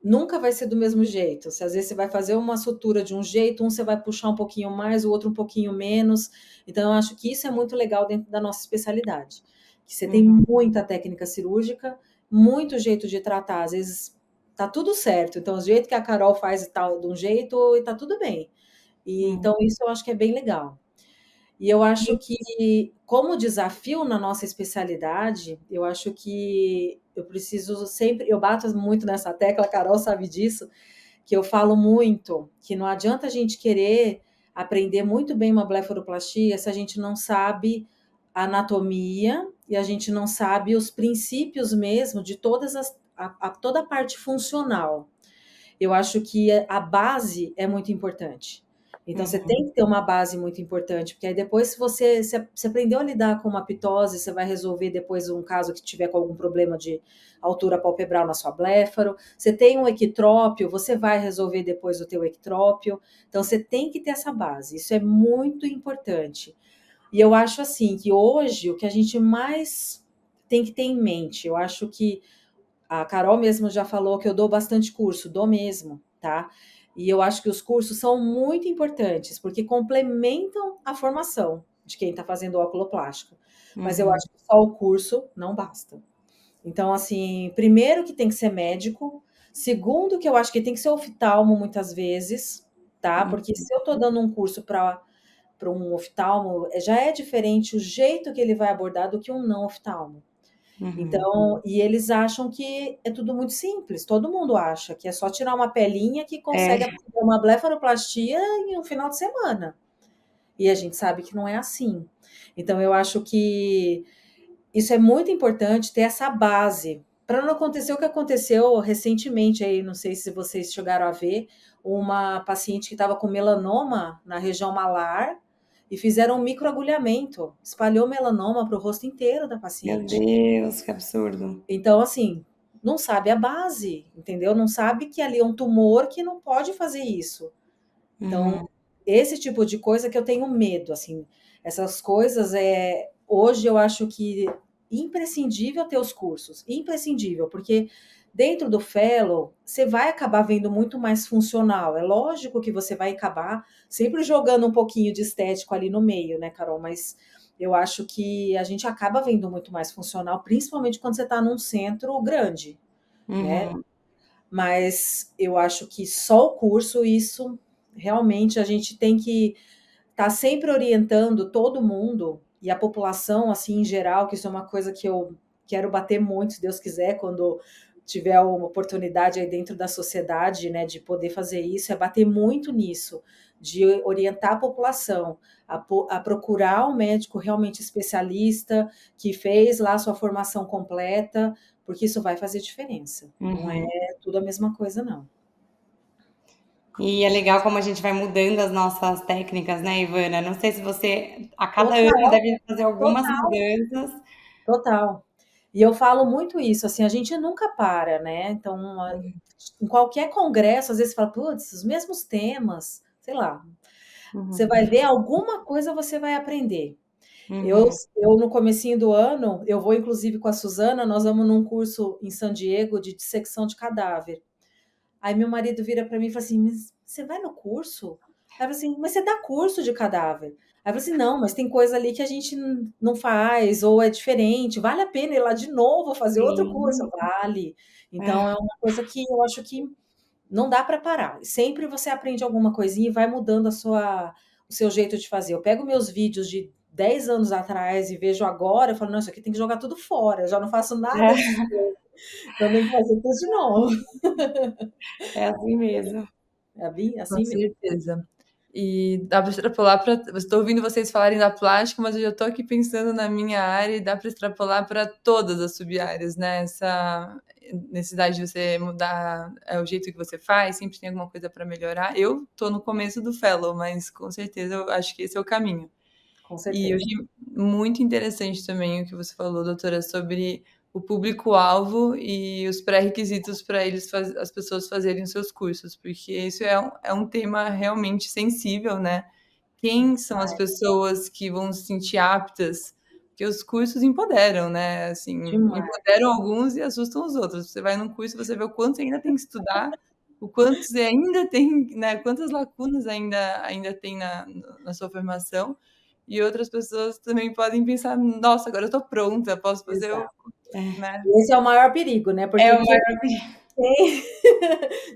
nunca vai ser do mesmo jeito. Se às vezes você vai fazer uma sutura de um jeito, um você vai puxar um pouquinho mais, o outro um pouquinho menos. Então, eu acho que isso é muito legal dentro da nossa especialidade. Que você tem Uhum. muita técnica cirúrgica, muito jeito de tratar. Às vezes tá tudo certo. Então, o jeito que a Carol faz tal de um jeito e tá tudo bem. E Hum. então isso eu acho que é bem legal. E eu acho que, como desafio na nossa especialidade, eu acho que eu preciso sempre, eu bato muito nessa tecla, a Carol sabe disso, que eu falo muito, que não adianta a gente querer aprender muito bem uma blefaroplastia se a gente não sabe a anatomia e a gente não sabe os princípios mesmo de toda a parte funcional. Eu acho que a base é muito importante. Então, você Uhum. tem que ter uma base muito importante, porque aí depois, se você aprendeu a lidar com uma pitose, você vai resolver depois um caso que tiver com algum problema de altura palpebral na sua bléfaro. Você tem um ectrópio, você vai resolver depois o teu ectrópio. Então, você tem que ter essa base. Isso é muito importante. E eu acho assim que hoje o que a gente mais tem que ter em mente, eu acho que a Carol mesmo já falou que eu dou bastante curso, dou mesmo, tá? E eu acho que os cursos são muito importantes, porque complementam a formação de quem está fazendo oculoplástica. Mas eu Uhum. acho que só o curso não basta. Então, assim, primeiro que tem que ser médico, segundo que eu acho que tem que ser oftalmo muitas vezes, tá? Uhum. Porque se eu estou dando um curso para um oftalmo, já é diferente o jeito que ele vai abordar do que um não oftalmo. Uhum. Então, e eles acham que é tudo muito simples, todo mundo acha que é só tirar uma pelinha que consegue É. fazer uma blefaroplastia em um final de semana. E a gente sabe que não é assim. Então, eu acho que isso é muito importante ter essa base, para não acontecer o que aconteceu recentemente aí, não sei se vocês chegaram a ver, uma paciente que estava com melanoma na região malar e fizeram um microagulhamento, espalhou melanoma para o rosto inteiro da Meu paciente. Deus, que absurdo. Então, assim, não sabe a base, entendeu? Não sabe que ali é um tumor que não pode fazer isso. Então, Uhum. esse tipo de coisa que eu tenho medo, assim, essas coisas hoje eu acho que imprescindível ter os cursos, imprescindível, porque dentro do fellow você vai acabar vendo muito mais funcional. É lógico que você vai acabar sempre jogando um pouquinho de estético ali no meio, né, Carol? Mas eu acho que a gente acaba vendo muito mais funcional, principalmente quando você está num centro grande, né? Uhum. Mas eu acho que só o curso, isso realmente a gente tem que estar sempre orientando todo mundo e a população, assim, em geral, que isso é uma coisa que eu quero bater muito, se Deus quiser, quando tiver uma oportunidade aí dentro da sociedade, né, de poder fazer isso, é bater muito nisso, de orientar a população a procurar um médico realmente especialista, que fez lá a sua formação completa, porque isso vai fazer diferença. Não é Uhum. tudo a mesma coisa, não. E é legal como a gente vai mudando as nossas técnicas, né, Ivana? Não sei se você, a cada ano, Total, deve fazer algumas total, mudanças. total. E eu falo muito isso, assim, a gente nunca para, né? Então, em qualquer congresso, às vezes fala, putz, os mesmos temas, sei lá. Você Uhum. vai ver alguma coisa, você vai aprender. Eu, Uhum. eu no comecinho do ano, eu vou inclusive com a Suzana, nós vamos num curso em San Diego de dissecção de cadáver. Aí meu marido vira para mim e fala assim: mas você vai no curso? Aí eu falo assim: mas você dá curso de cadáver? Aí eu falo assim: não, mas tem coisa ali que a gente não faz, ou é diferente, vale a pena ir lá de novo fazer outro curso? Sim. Vale. Então É, é uma coisa que eu acho que não dá para parar. Sempre você aprende alguma coisinha e vai mudando o seu jeito de fazer. Eu pego meus vídeos de 10 anos atrás e vejo agora, eu falo, não, isso aqui tem que jogar tudo fora, eu já não faço nada é, desse jeito, então tem que fazer tudo de novo. é assim mesmo. É bem Com assim mesmo. certeza. E dá para extrapolar para. Estou ouvindo vocês falarem da plástica, mas eu já estou aqui pensando na minha área e dá para extrapolar para todas as sub-áreas, né? Essa necessidade de você mudar o jeito que você faz, sempre tem alguma coisa para melhorar. Eu estou no começo do fellow, mas com certeza eu acho que esse é o caminho. Com E eu certeza. achei muito interessante também o que você falou, doutora, sobre o público-alvo e os pré-requisitos para as pessoas fazerem os seus cursos, porque isso é um tema realmente sensível, né? Quem são as pessoas que vão se sentir aptas? Porque os cursos empoderam, né? Assim, Demais. empoderam alguns e assustam os outros. Você vai num curso, você vê o quanto você ainda tem que estudar, o quanto você ainda tem, né? Quantas lacunas ainda tem na sua formação. E outras pessoas também podem pensar, nossa, agora eu tô pronta, posso fazer o, Exato. É, né? Esse é o maior perigo, né? é Porque o maior.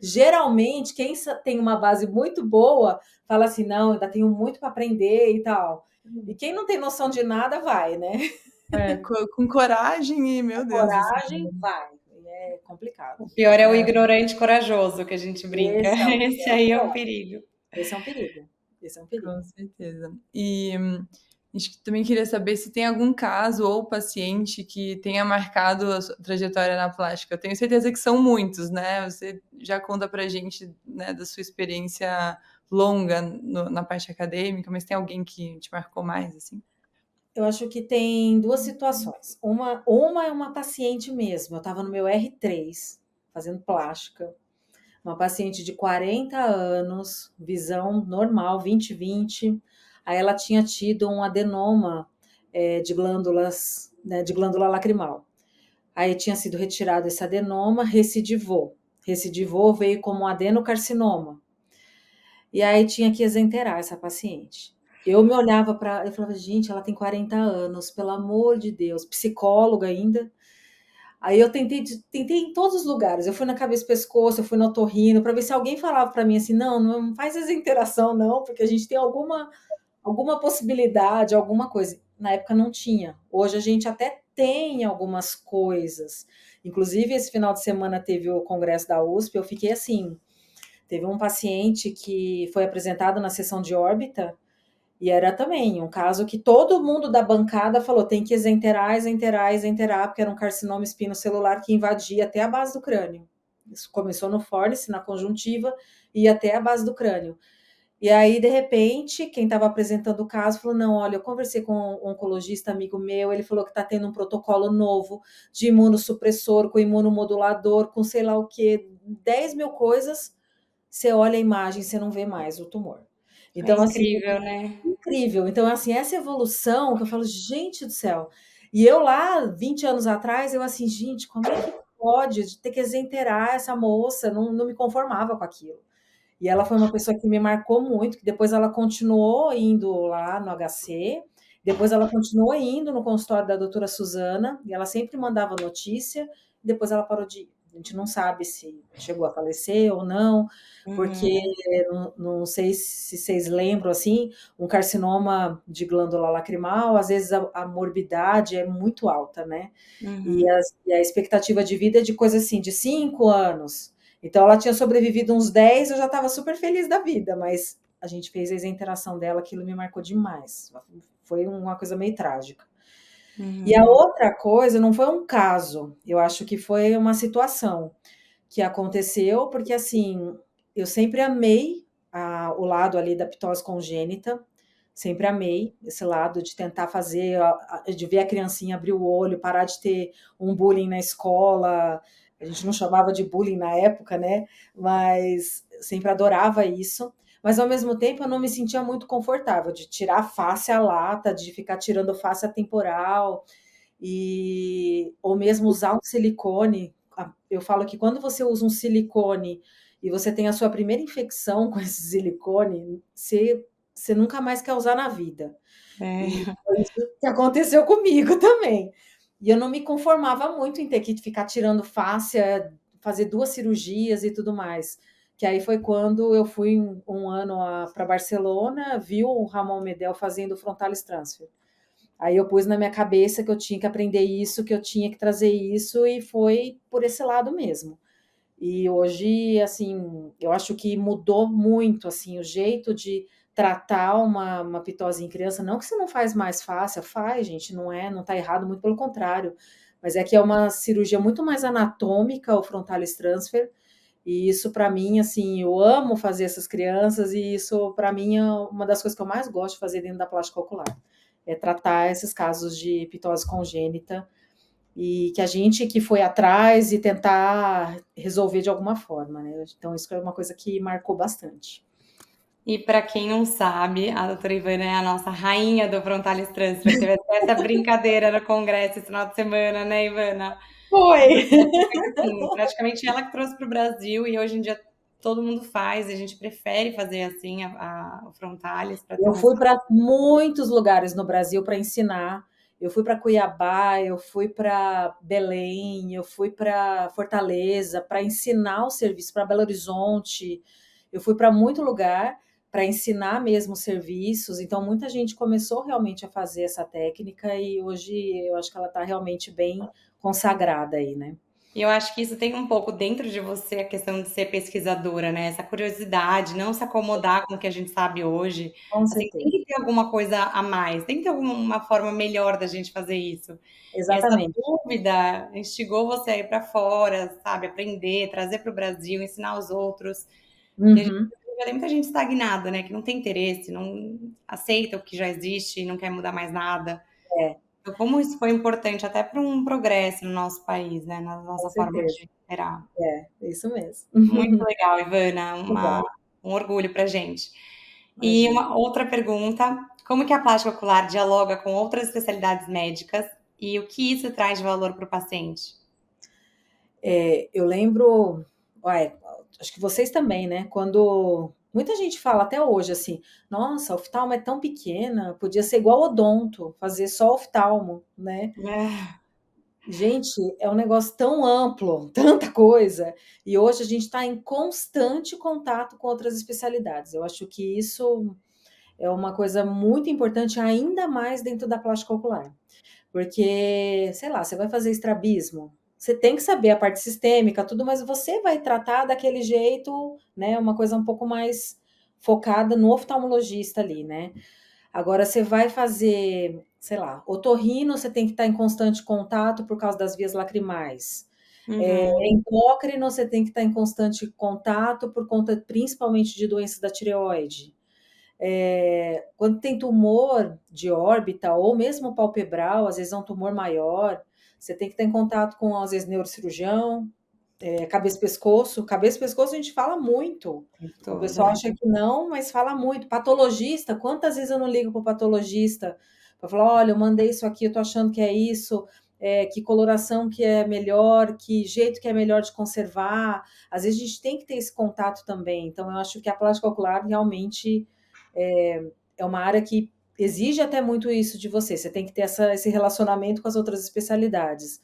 geralmente quem tem uma base muito boa fala assim, não, ainda tenho muito para aprender e tal. E quem não tem noção de nada vai, né? Com coragem e, meu Deus, assim, Coragem vai. É complicado. O pior é o é, ignorante corajoso que a gente brinca. Esse é o Esse aí é o pior. perigo. Esse é um perigo. Esse é um perigo. com certeza. E a gente também queria saber se tem algum caso ou paciente que tenha marcado a sua trajetória na plástica. Eu tenho certeza que são muitos, né? Você já conta pra gente, né, da sua experiência longa na parte acadêmica, mas tem alguém que te marcou mais, assim? Eu acho que tem duas situações. Uma é uma paciente mesmo. Eu estava no meu R3, fazendo plástica. Uma paciente de 40 anos, visão normal, 20/20. Aí ela tinha tido um adenoma de glândulas, né, de glândula lacrimal. Aí tinha sido retirado esse adenoma, recidivou. Recidivou, veio como um adenocarcinoma. E aí tinha que exenterar essa paciente. Eu me olhava para, eu falava, gente, ela tem 40 anos, pelo amor de Deus, psicóloga ainda. Aí eu tentei em todos os lugares. Eu fui na cabeça e pescoço, eu fui no otorrino, para ver se alguém falava para mim assim, não, não faz essa interação não, porque a gente tem alguma possibilidade, alguma coisa. Na época não tinha. Hoje a gente até tem algumas coisas. Inclusive esse final de semana teve o congresso da USP, eu fiquei assim, teve um paciente que foi apresentado na sessão de órbita e era também um caso que todo mundo da bancada falou: tem que exenterar, exenterar, exenterar, porque era um carcinoma espinocelular que invadia até a base do crânio. Isso começou no fórnice, na conjuntiva, e ia até a base do crânio. E aí, de repente, quem estava apresentando o caso falou: não, olha, eu conversei com um oncologista amigo meu, ele falou que está tendo um protocolo novo de imunossupressor, com imunomodulador, com sei lá o quê, 10 mil coisas. Você olha a imagem, você não vê mais o tumor. É Então, assim, incrível, né? incrível. Então, assim, essa evolução que eu falo, gente do céu. E eu lá, 20 anos atrás, eu assim, gente, como é que pode ter que exenterar essa moça? Não me conformava com aquilo. E ela foi uma pessoa que me marcou muito, que depois ela continuou indo lá no HC, depois ela continuou indo no consultório da doutora Suzana, e ela sempre mandava notícia, depois ela parou de ir. A gente não sabe se chegou a falecer ou não, porque Uhum, não sei se vocês lembram, assim, um carcinoma de glândula lacrimal, às vezes a morbidade é muito alta, né? E, uhum. e a expectativa de vida é de coisa assim, de 5 anos. Então ela tinha sobrevivido uns 10, eu já estava super feliz da vida, mas a gente fez a exenteração dela, aquilo me marcou demais. Foi uma coisa meio trágica. E a Uhum. outra coisa não foi um caso, eu acho que foi uma situação que aconteceu, porque assim, eu sempre amei o lado ali da ptose congênita, sempre amei esse lado de tentar fazer, de ver a criancinha abrir o olho, parar de ter um bullying na escola. A gente não chamava de bullying na época, né? Mas sempre adorava isso. mas ao mesmo tempo eu não me sentia muito confortável de tirar a face à lata, de ficar tirando face atemporal, ou mesmo usar um silicone. Eu falo que quando você usa um silicone e você tem a sua primeira infecção com esse silicone, você nunca mais quer usar na vida. E É. foi isso que aconteceu comigo também. E eu não me conformava muito em ter que ficar tirando fáscia, fazer 2 cirurgias e tudo mais. Que aí foi quando eu fui um ano para Barcelona, vi o Ramon Medel fazendo frontalis transfer. Aí eu pus na minha cabeça que eu tinha que aprender isso, que eu tinha que trazer isso, e foi por esse lado mesmo. E hoje, assim, eu acho que mudou muito, assim, o jeito de tratar uma pitose em criança. Não que você não faz mais fácil, faz, gente, não tá errado, muito pelo contrário. Mas é que é uma cirurgia muito mais anatômica, o frontalis transfer, e isso para mim, assim, eu amo fazer essas crianças, e isso para mim é uma das coisas que eu mais gosto de fazer dentro da plástica ocular. É tratar esses casos de pitose congênita, e que a gente que foi atrás e tentar resolver de alguma forma, né? Então, isso é uma coisa que marcou bastante. E para quem não sabe, a doutora Ivana é a nossa rainha do Frontalis Transfer. Teve até essa brincadeira no congresso esse final de semana, né, Ivana? Foi! Assim, praticamente ela que trouxe para o Brasil e hoje em dia todo mundo faz. A gente prefere fazer assim o Frontalis para ter Eu um fui resultado. para muitos lugares no Brasil para ensinar. Eu fui para Cuiabá, eu fui para Belém, eu fui para Fortaleza para ensinar o serviço, para Belo Horizonte. Eu fui para muito lugar para ensinar mesmo os serviços. Então, muita gente começou realmente a fazer essa técnica, e hoje eu acho que ela está realmente bem consagrada aí, né? E eu acho que isso tem um pouco dentro de você a questão de ser pesquisadora, né? Essa curiosidade, não se acomodar com o que a gente sabe hoje. Com Assim, tem certeza. que ter alguma coisa a mais, tem que ter alguma forma melhor da gente fazer isso. E essa Exatamente. dúvida instigou você a ir para fora, sabe? Aprender, trazer para o Brasil, ensinar os outros. Que a gente Uhum. já tem muita gente estagnada, né? Que não tem interesse, não aceita o que já existe e não quer mudar mais nada. É, Então, como isso foi importante até para um progresso no nosso país, né? Na com nossa forma certeza. de operar. É isso mesmo. Muito legal, Ivana, Legal, um orgulho para gente. E imagina. uma outra pergunta: como que a plástica ocular dialoga com outras especialidades médicas e o que isso traz de valor para o paciente? Eu lembro, uai, acho que vocês também, né? Quando muita gente fala até hoje assim, nossa, a oftalmo é tão pequena, podia ser igual odonto, fazer só oftalmo, né? É, Gente, é um negócio tão amplo, tanta coisa, e hoje a gente está em constante contato com outras especialidades. Eu acho que isso é uma coisa muito importante, ainda mais dentro da plástica ocular. Porque, sei lá, você vai fazer estrabismo, você tem que saber a parte sistêmica, tudo, mas você vai tratar daquele jeito, né? Uma coisa um pouco mais focada no oftalmologista ali, né? Agora você vai fazer, sei lá, otorrino, você tem que estar em constante contato por causa das vias lacrimais. uhum. Endócrino, você tem que estar em constante contato por conta principalmente de doenças da tireoide. Quando tem tumor de órbita ou mesmo palpebral, às vezes é um tumor maior, você tem que estar em contato com, às vezes, neurocirurgião, cabeça-pescoço. Cabeça-pescoço a gente fala muito. O Muito, pessoal né? acha que não, mas fala muito. Patologista, quantas vezes eu não ligo para o patologista para falar, olha, eu mandei isso aqui, eu tô achando que é isso, que coloração que é melhor, que jeito que é melhor de conservar. Às vezes a gente tem que ter esse contato também. Então, eu acho que a plástica ocular realmente é uma área que exige até muito isso de você. Você tem que ter esse relacionamento com as outras especialidades.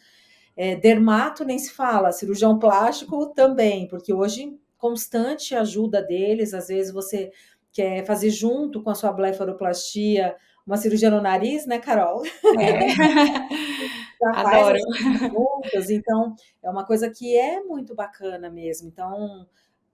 Dermato nem se fala, cirurgião plástico também, porque hoje constante ajuda deles, às vezes você quer fazer junto com a sua blefaroplastia uma cirurgia no nariz, né, Carol? É. Já faz Adoro. as coisas juntas, então é uma coisa que é muito bacana mesmo. Então,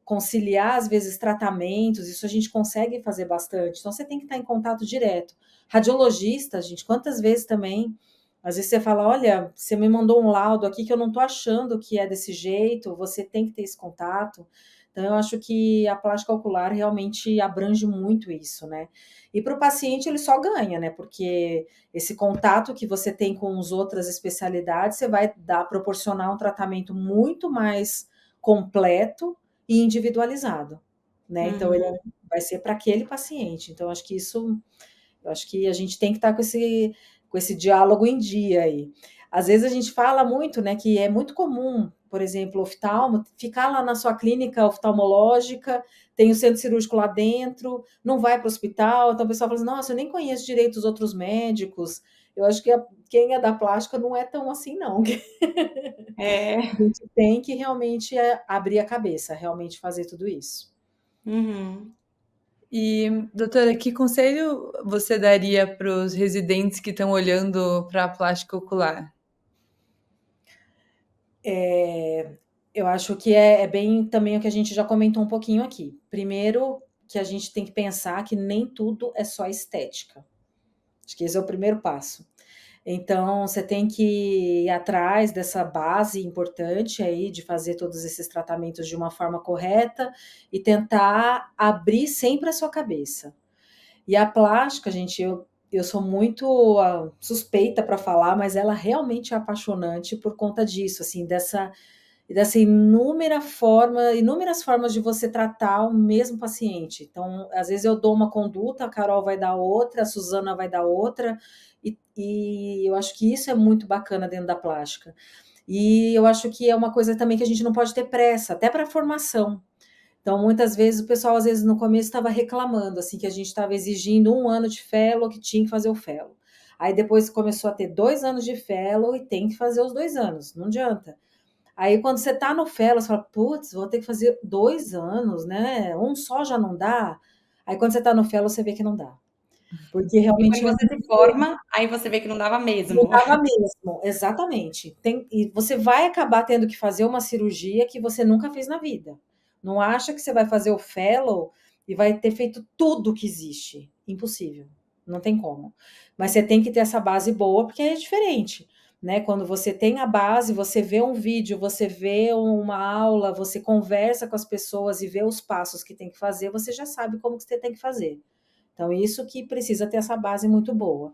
conciliar, às vezes, tratamentos, isso a gente consegue fazer bastante. Então, você tem que estar em contato direto. Radiologista, gente, quantas vezes também, às vezes você fala, olha, você me mandou um laudo aqui que eu não estou achando que é desse jeito, você tem que ter esse contato. Então, eu acho que a plástica ocular realmente abrange muito isso, né? E para o paciente ele só ganha, né? Porque esse contato que você tem com as outras especialidades, você vai proporcionar um tratamento muito mais completo e individualizado. né? Então, ele Uhum. vai ser para aquele paciente. Então, eu acho que a gente tem que estar com esse diálogo em dia aí. Às vezes a gente fala muito, né, que é muito comum, por exemplo, oftalmo, ficar lá na sua clínica oftalmológica, tem o centro cirúrgico lá dentro, não vai para o hospital, então o pessoal fala assim, nossa, eu nem conheço direito os outros médicos. Eu acho que quem é da plástica não é tão assim, não. É. A gente tem que realmente abrir a cabeça, realmente fazer tudo isso. Uhum. E, doutora, que conselho você daria para os residentes que estão olhando para a plástica ocular? Eu acho que é bem também o que a gente já comentou um pouquinho aqui. Primeiro, que a gente tem que pensar que nem tudo é só estética. Acho que esse é o primeiro passo. Então, você tem que ir atrás dessa base importante aí de fazer todos esses tratamentos de uma forma correta e tentar abrir sempre a sua cabeça. E a plástica, gente, eu sou muito suspeita para falar, mas ela realmente é apaixonante por conta disso, assim, dessa inúmeras formas de você tratar o mesmo paciente. Então, às vezes eu dou uma conduta, a Carol vai dar outra, a Suzana vai dar outra, e eu acho que isso é muito bacana dentro da plástica. E eu acho que é uma coisa também que a gente não pode ter pressa, até para a formação. Então, muitas vezes, o pessoal, às vezes, no começo estava reclamando, assim, que a gente estava exigindo 1 ano de fellow, que tinha que fazer o fellow. Aí depois começou a ter 2 anos de fellow e tem que fazer os 2 anos, não adianta. Aí quando você está no fellow, você fala, putz, vou ter que fazer 2 anos, né? Um só já não dá. Aí quando você está no fellow, você vê que não dá. Porque E quando realmente você se forma, aí você vê que não dava não mesmo. dava mesmo, exatamente. E você vai acabar tendo que fazer uma cirurgia que você nunca fez na vida. Não acha que você vai fazer o fellow e vai ter feito tudo que existe. Impossível. Não tem como. Mas você tem que ter essa base boa, porque é diferente, né? Quando você tem a base, você vê um vídeo, você vê uma aula, você conversa com as pessoas e vê os passos que tem que fazer, você já sabe como que você tem que fazer. Então, isso que precisa ter essa base muito boa.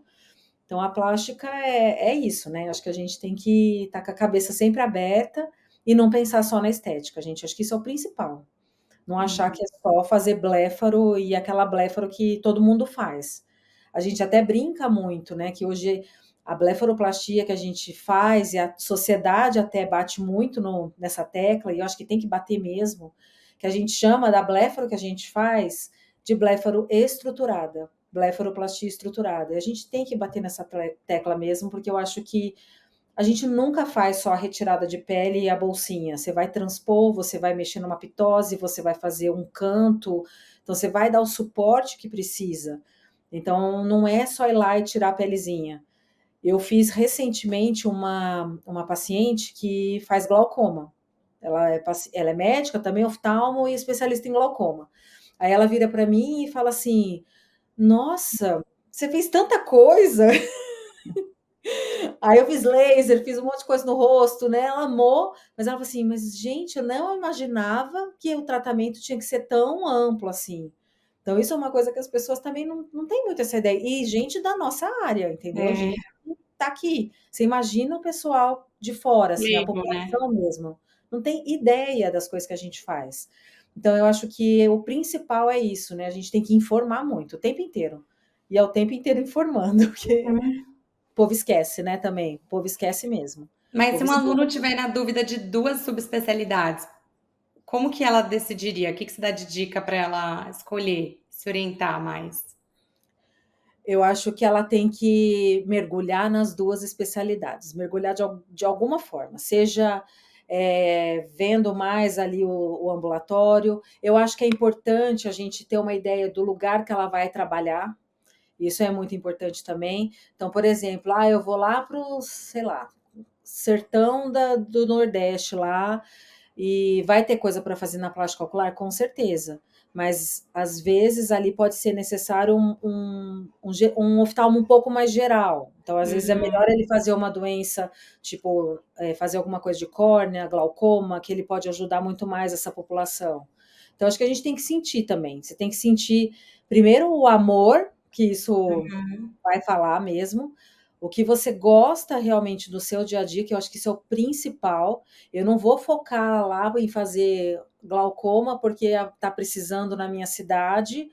Então, a plástica é isso, né? Acho que a gente tem que estar com a cabeça sempre aberta e não pensar só na estética, gente. Acho que isso é o principal. Não achar Uhum. que é só fazer bléfaro e aquela bléfaro que todo mundo faz. A gente até brinca muito, né? Que hoje a blefaroplastia que a gente faz e a sociedade até bate muito nessa tecla, e eu acho que tem que bater mesmo, que a gente chama da bléfaro que a gente faz de bléfaro estruturada, blefaroplastia estruturada. E a gente tem que bater nessa tecla mesmo, porque eu acho que a gente nunca faz só a retirada de pele e a bolsinha. Você vai transpor, você vai mexer numa pitose, você vai fazer um canto, então você vai dar o suporte que precisa. Então não é só ir lá e tirar a pelezinha. Eu fiz recentemente uma paciente que faz glaucoma. Ela é médica, também oftalmo e especialista em glaucoma. Aí ela vira para mim e fala assim: Nossa, você fez tanta coisa. Aí eu fiz laser, fiz um monte de coisa no rosto, né? Ela amou, mas ela falou assim: Mas gente, eu não imaginava que o tratamento tinha que ser tão amplo assim. Então, isso é uma coisa que as pessoas também não têm muito essa ideia. E gente da nossa área, entendeu? É, Gente que tá aqui. Você imagina o pessoal de fora, assim, a leigo, né? população mesmo. Não tem ideia das coisas que a gente faz. Então, eu acho que o principal é isso, né? A gente tem que informar muito, o tempo inteiro. E é o tempo inteiro informando, porque Uhum. o povo esquece, né, também. O povo esquece mesmo. O Mas se povo um esquece. aluno tiver na dúvida de 2 subespecialidades, como que ela decidiria? O que que você dá de dica para ela escolher, se orientar mais? Eu acho que ela tem que mergulhar nas 2 especialidades, mergulhar de alguma forma, seja, vendo mais ali o ambulatório. Eu acho que é importante a gente ter uma ideia do lugar que ela vai trabalhar, isso é muito importante também. Então, por exemplo, eu vou lá para o, sei lá, sertão do Nordeste lá, e vai ter coisa para fazer na plástica ocular? Com certeza. Mas às vezes ali pode ser necessário um oftalmo um pouco mais geral. Então, às vezes, é Uhum. melhor ele fazer uma doença, tipo, fazer alguma coisa de córnea, glaucoma, que ele pode ajudar muito mais essa população. Então, acho que a gente tem que sentir também. Você tem que sentir, primeiro, o amor, que isso Uhum. vai falar mesmo, O que você gosta realmente do seu dia a dia, que eu acho que isso é o principal. Eu não vou focar lá em fazer glaucoma porque está precisando na minha cidade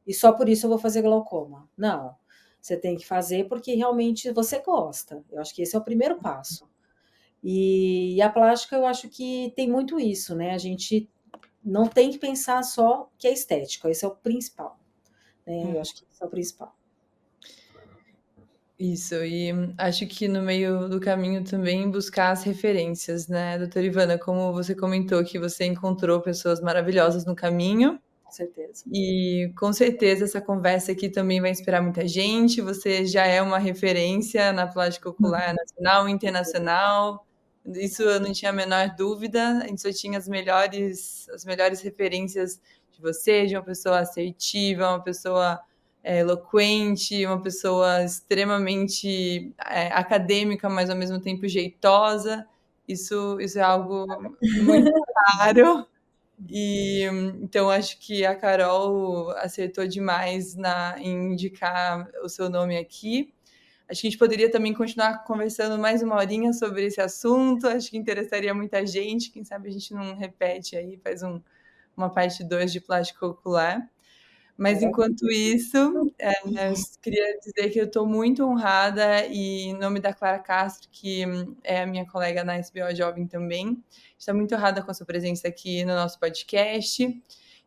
e só por isso eu vou fazer glaucoma. Não, você tem que fazer porque realmente você gosta. Eu acho que esse é o primeiro passo. E a plástica, eu acho que tem muito isso, né? A gente não tem que pensar só que é estética, esse é o principal, né? Eu acho que esse é o principal. Isso, e acho que no meio do caminho também buscar as referências, né, doutora Ivana, como você comentou que você encontrou pessoas maravilhosas no caminho, Com certeza. e com certeza essa conversa aqui também vai inspirar muita gente, você já é uma referência na plástica ocular nacional e internacional, isso eu não tinha a menor dúvida, a gente só tinha as melhores referências de você, de uma pessoa assertiva, uma pessoa eloquente, uma pessoa extremamente acadêmica, mas ao mesmo tempo jeitosa. Isso é algo muito raro. E então acho que a Carol acertou demais em indicar o seu nome aqui. Acho que a gente poderia também continuar conversando mais uma horinha sobre esse assunto. Acho que interessaria muita gente. Quem sabe a gente não repete aí, faz uma parte 2 de plástico ocular. Mas enquanto isso, eu queria dizer que eu estou muito honrada e em nome da Clara Castro, que é a minha colega na SBO Jovem também, está muito honrada com a sua presença aqui no nosso podcast.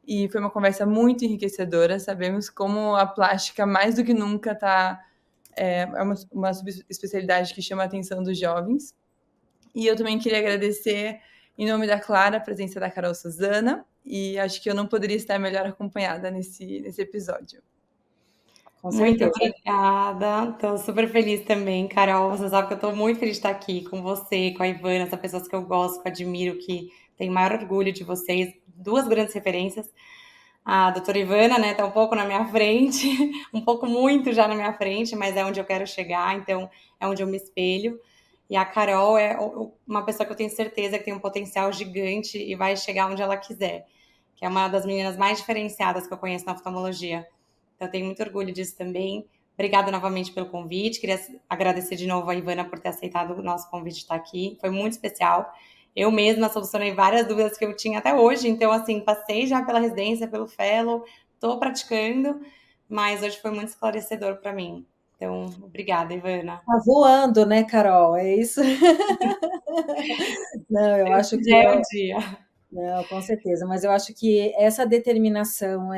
E foi uma conversa muito enriquecedora. Sabemos como a plástica, mais do que nunca, é uma subespecialidade que chama a atenção dos jovens. E eu também queria agradecer, em nome da Clara, a presença da Carol Suzana. E acho que eu não poderia estar melhor acompanhada nesse episódio. Com Muito certeza. obrigada. Estou super feliz também, Carol. Você sabe que eu estou muito feliz de estar aqui com você, com a Ivana, essas pessoas que eu gosto, que eu admiro, que tenho maior orgulho de vocês. Duas grandes referências. A doutora Ivana, né, tá um pouco na minha frente, um pouco muito já na minha frente, mas é onde eu quero chegar, então é onde eu me espelho. E a Carol é uma pessoa que eu tenho certeza que tem um potencial gigante e vai chegar onde ela quiser, que é uma das meninas mais diferenciadas que eu conheço na oftalmologia. Então, eu tenho muito orgulho disso também. Obrigada novamente pelo convite. Queria agradecer de novo a Ivana por ter aceitado o nosso convite de estar aqui. Foi muito especial. Eu mesma solucionei várias dúvidas que eu tinha até hoje. Então, assim, passei já pela residência, pelo fellow, estou praticando, mas hoje foi muito esclarecedor para mim. Então, obrigada, Ivana. Tá voando, né, Carol? É isso? Não, eu acho que Já é o dia. Não, com certeza, mas eu acho que essa determinação,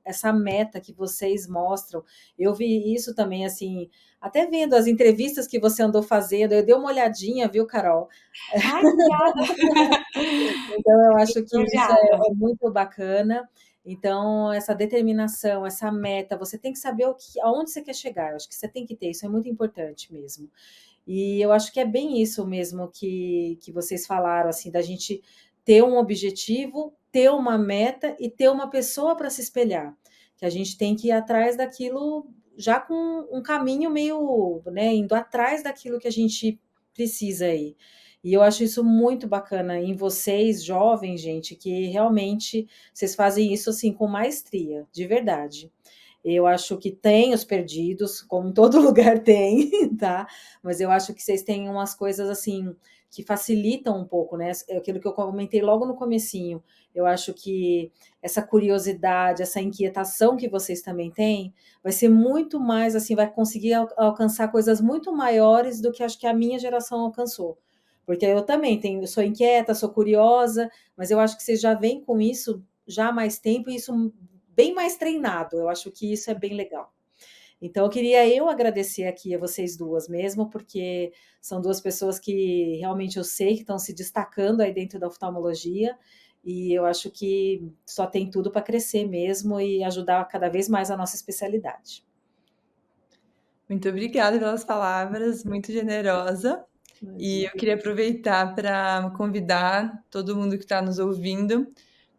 essa meta que vocês mostram, eu vi isso também, assim, até vendo as entrevistas que você andou fazendo, eu dei uma olhadinha, viu, Carol? Ai, obrigada. Então, eu acho que isso Elogiada. é muito bacana. Então, essa determinação, essa meta, você tem que saber aonde você quer chegar. Eu acho que você tem que ter, isso é muito importante mesmo. E eu acho que é bem isso mesmo que vocês falaram, assim, da gente ter um objetivo, ter uma meta e ter uma pessoa para se espelhar. Que a gente tem que ir atrás daquilo já com um caminho meio, né, indo atrás daquilo que a gente precisa aí. E eu acho isso muito bacana em vocês, jovens, gente, que realmente vocês fazem isso assim com maestria, de verdade. Eu acho que tem os perdidos, como em todo lugar tem, tá? Mas eu acho que vocês têm umas coisas assim que facilitam um pouco, né? Aquilo que eu comentei logo no comecinho. Eu acho que essa curiosidade, essa inquietação que vocês também têm, vai ser muito mais assim, vai conseguir alcançar coisas muito maiores do que acho que a minha geração alcançou. Porque eu também tenho, eu sou inquieta, sou curiosa, mas eu acho que vocês já vêm com isso já há mais tempo e isso bem mais treinado. Eu acho que isso é bem legal. Então, eu queria agradecer aqui a vocês duas mesmo, porque são duas pessoas que realmente eu sei que estão se destacando aí dentro da oftalmologia, e eu acho que só tem tudo para crescer mesmo e ajudar cada vez mais a nossa especialidade. Muito obrigada pelas palavras, muito generosa. E eu queria aproveitar para convidar todo mundo que está nos ouvindo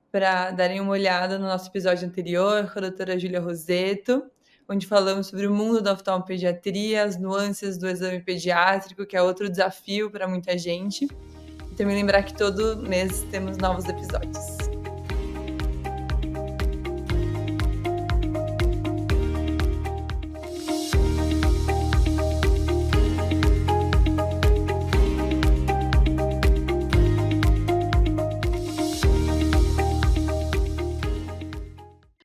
para darem uma olhada no nosso episódio anterior com a doutora Júlia Roseto, onde falamos sobre o mundo da oftalmopediatria, as nuances do exame pediátrico, que é outro desafio para muita gente. E também lembrar que todo mês temos novos episódios.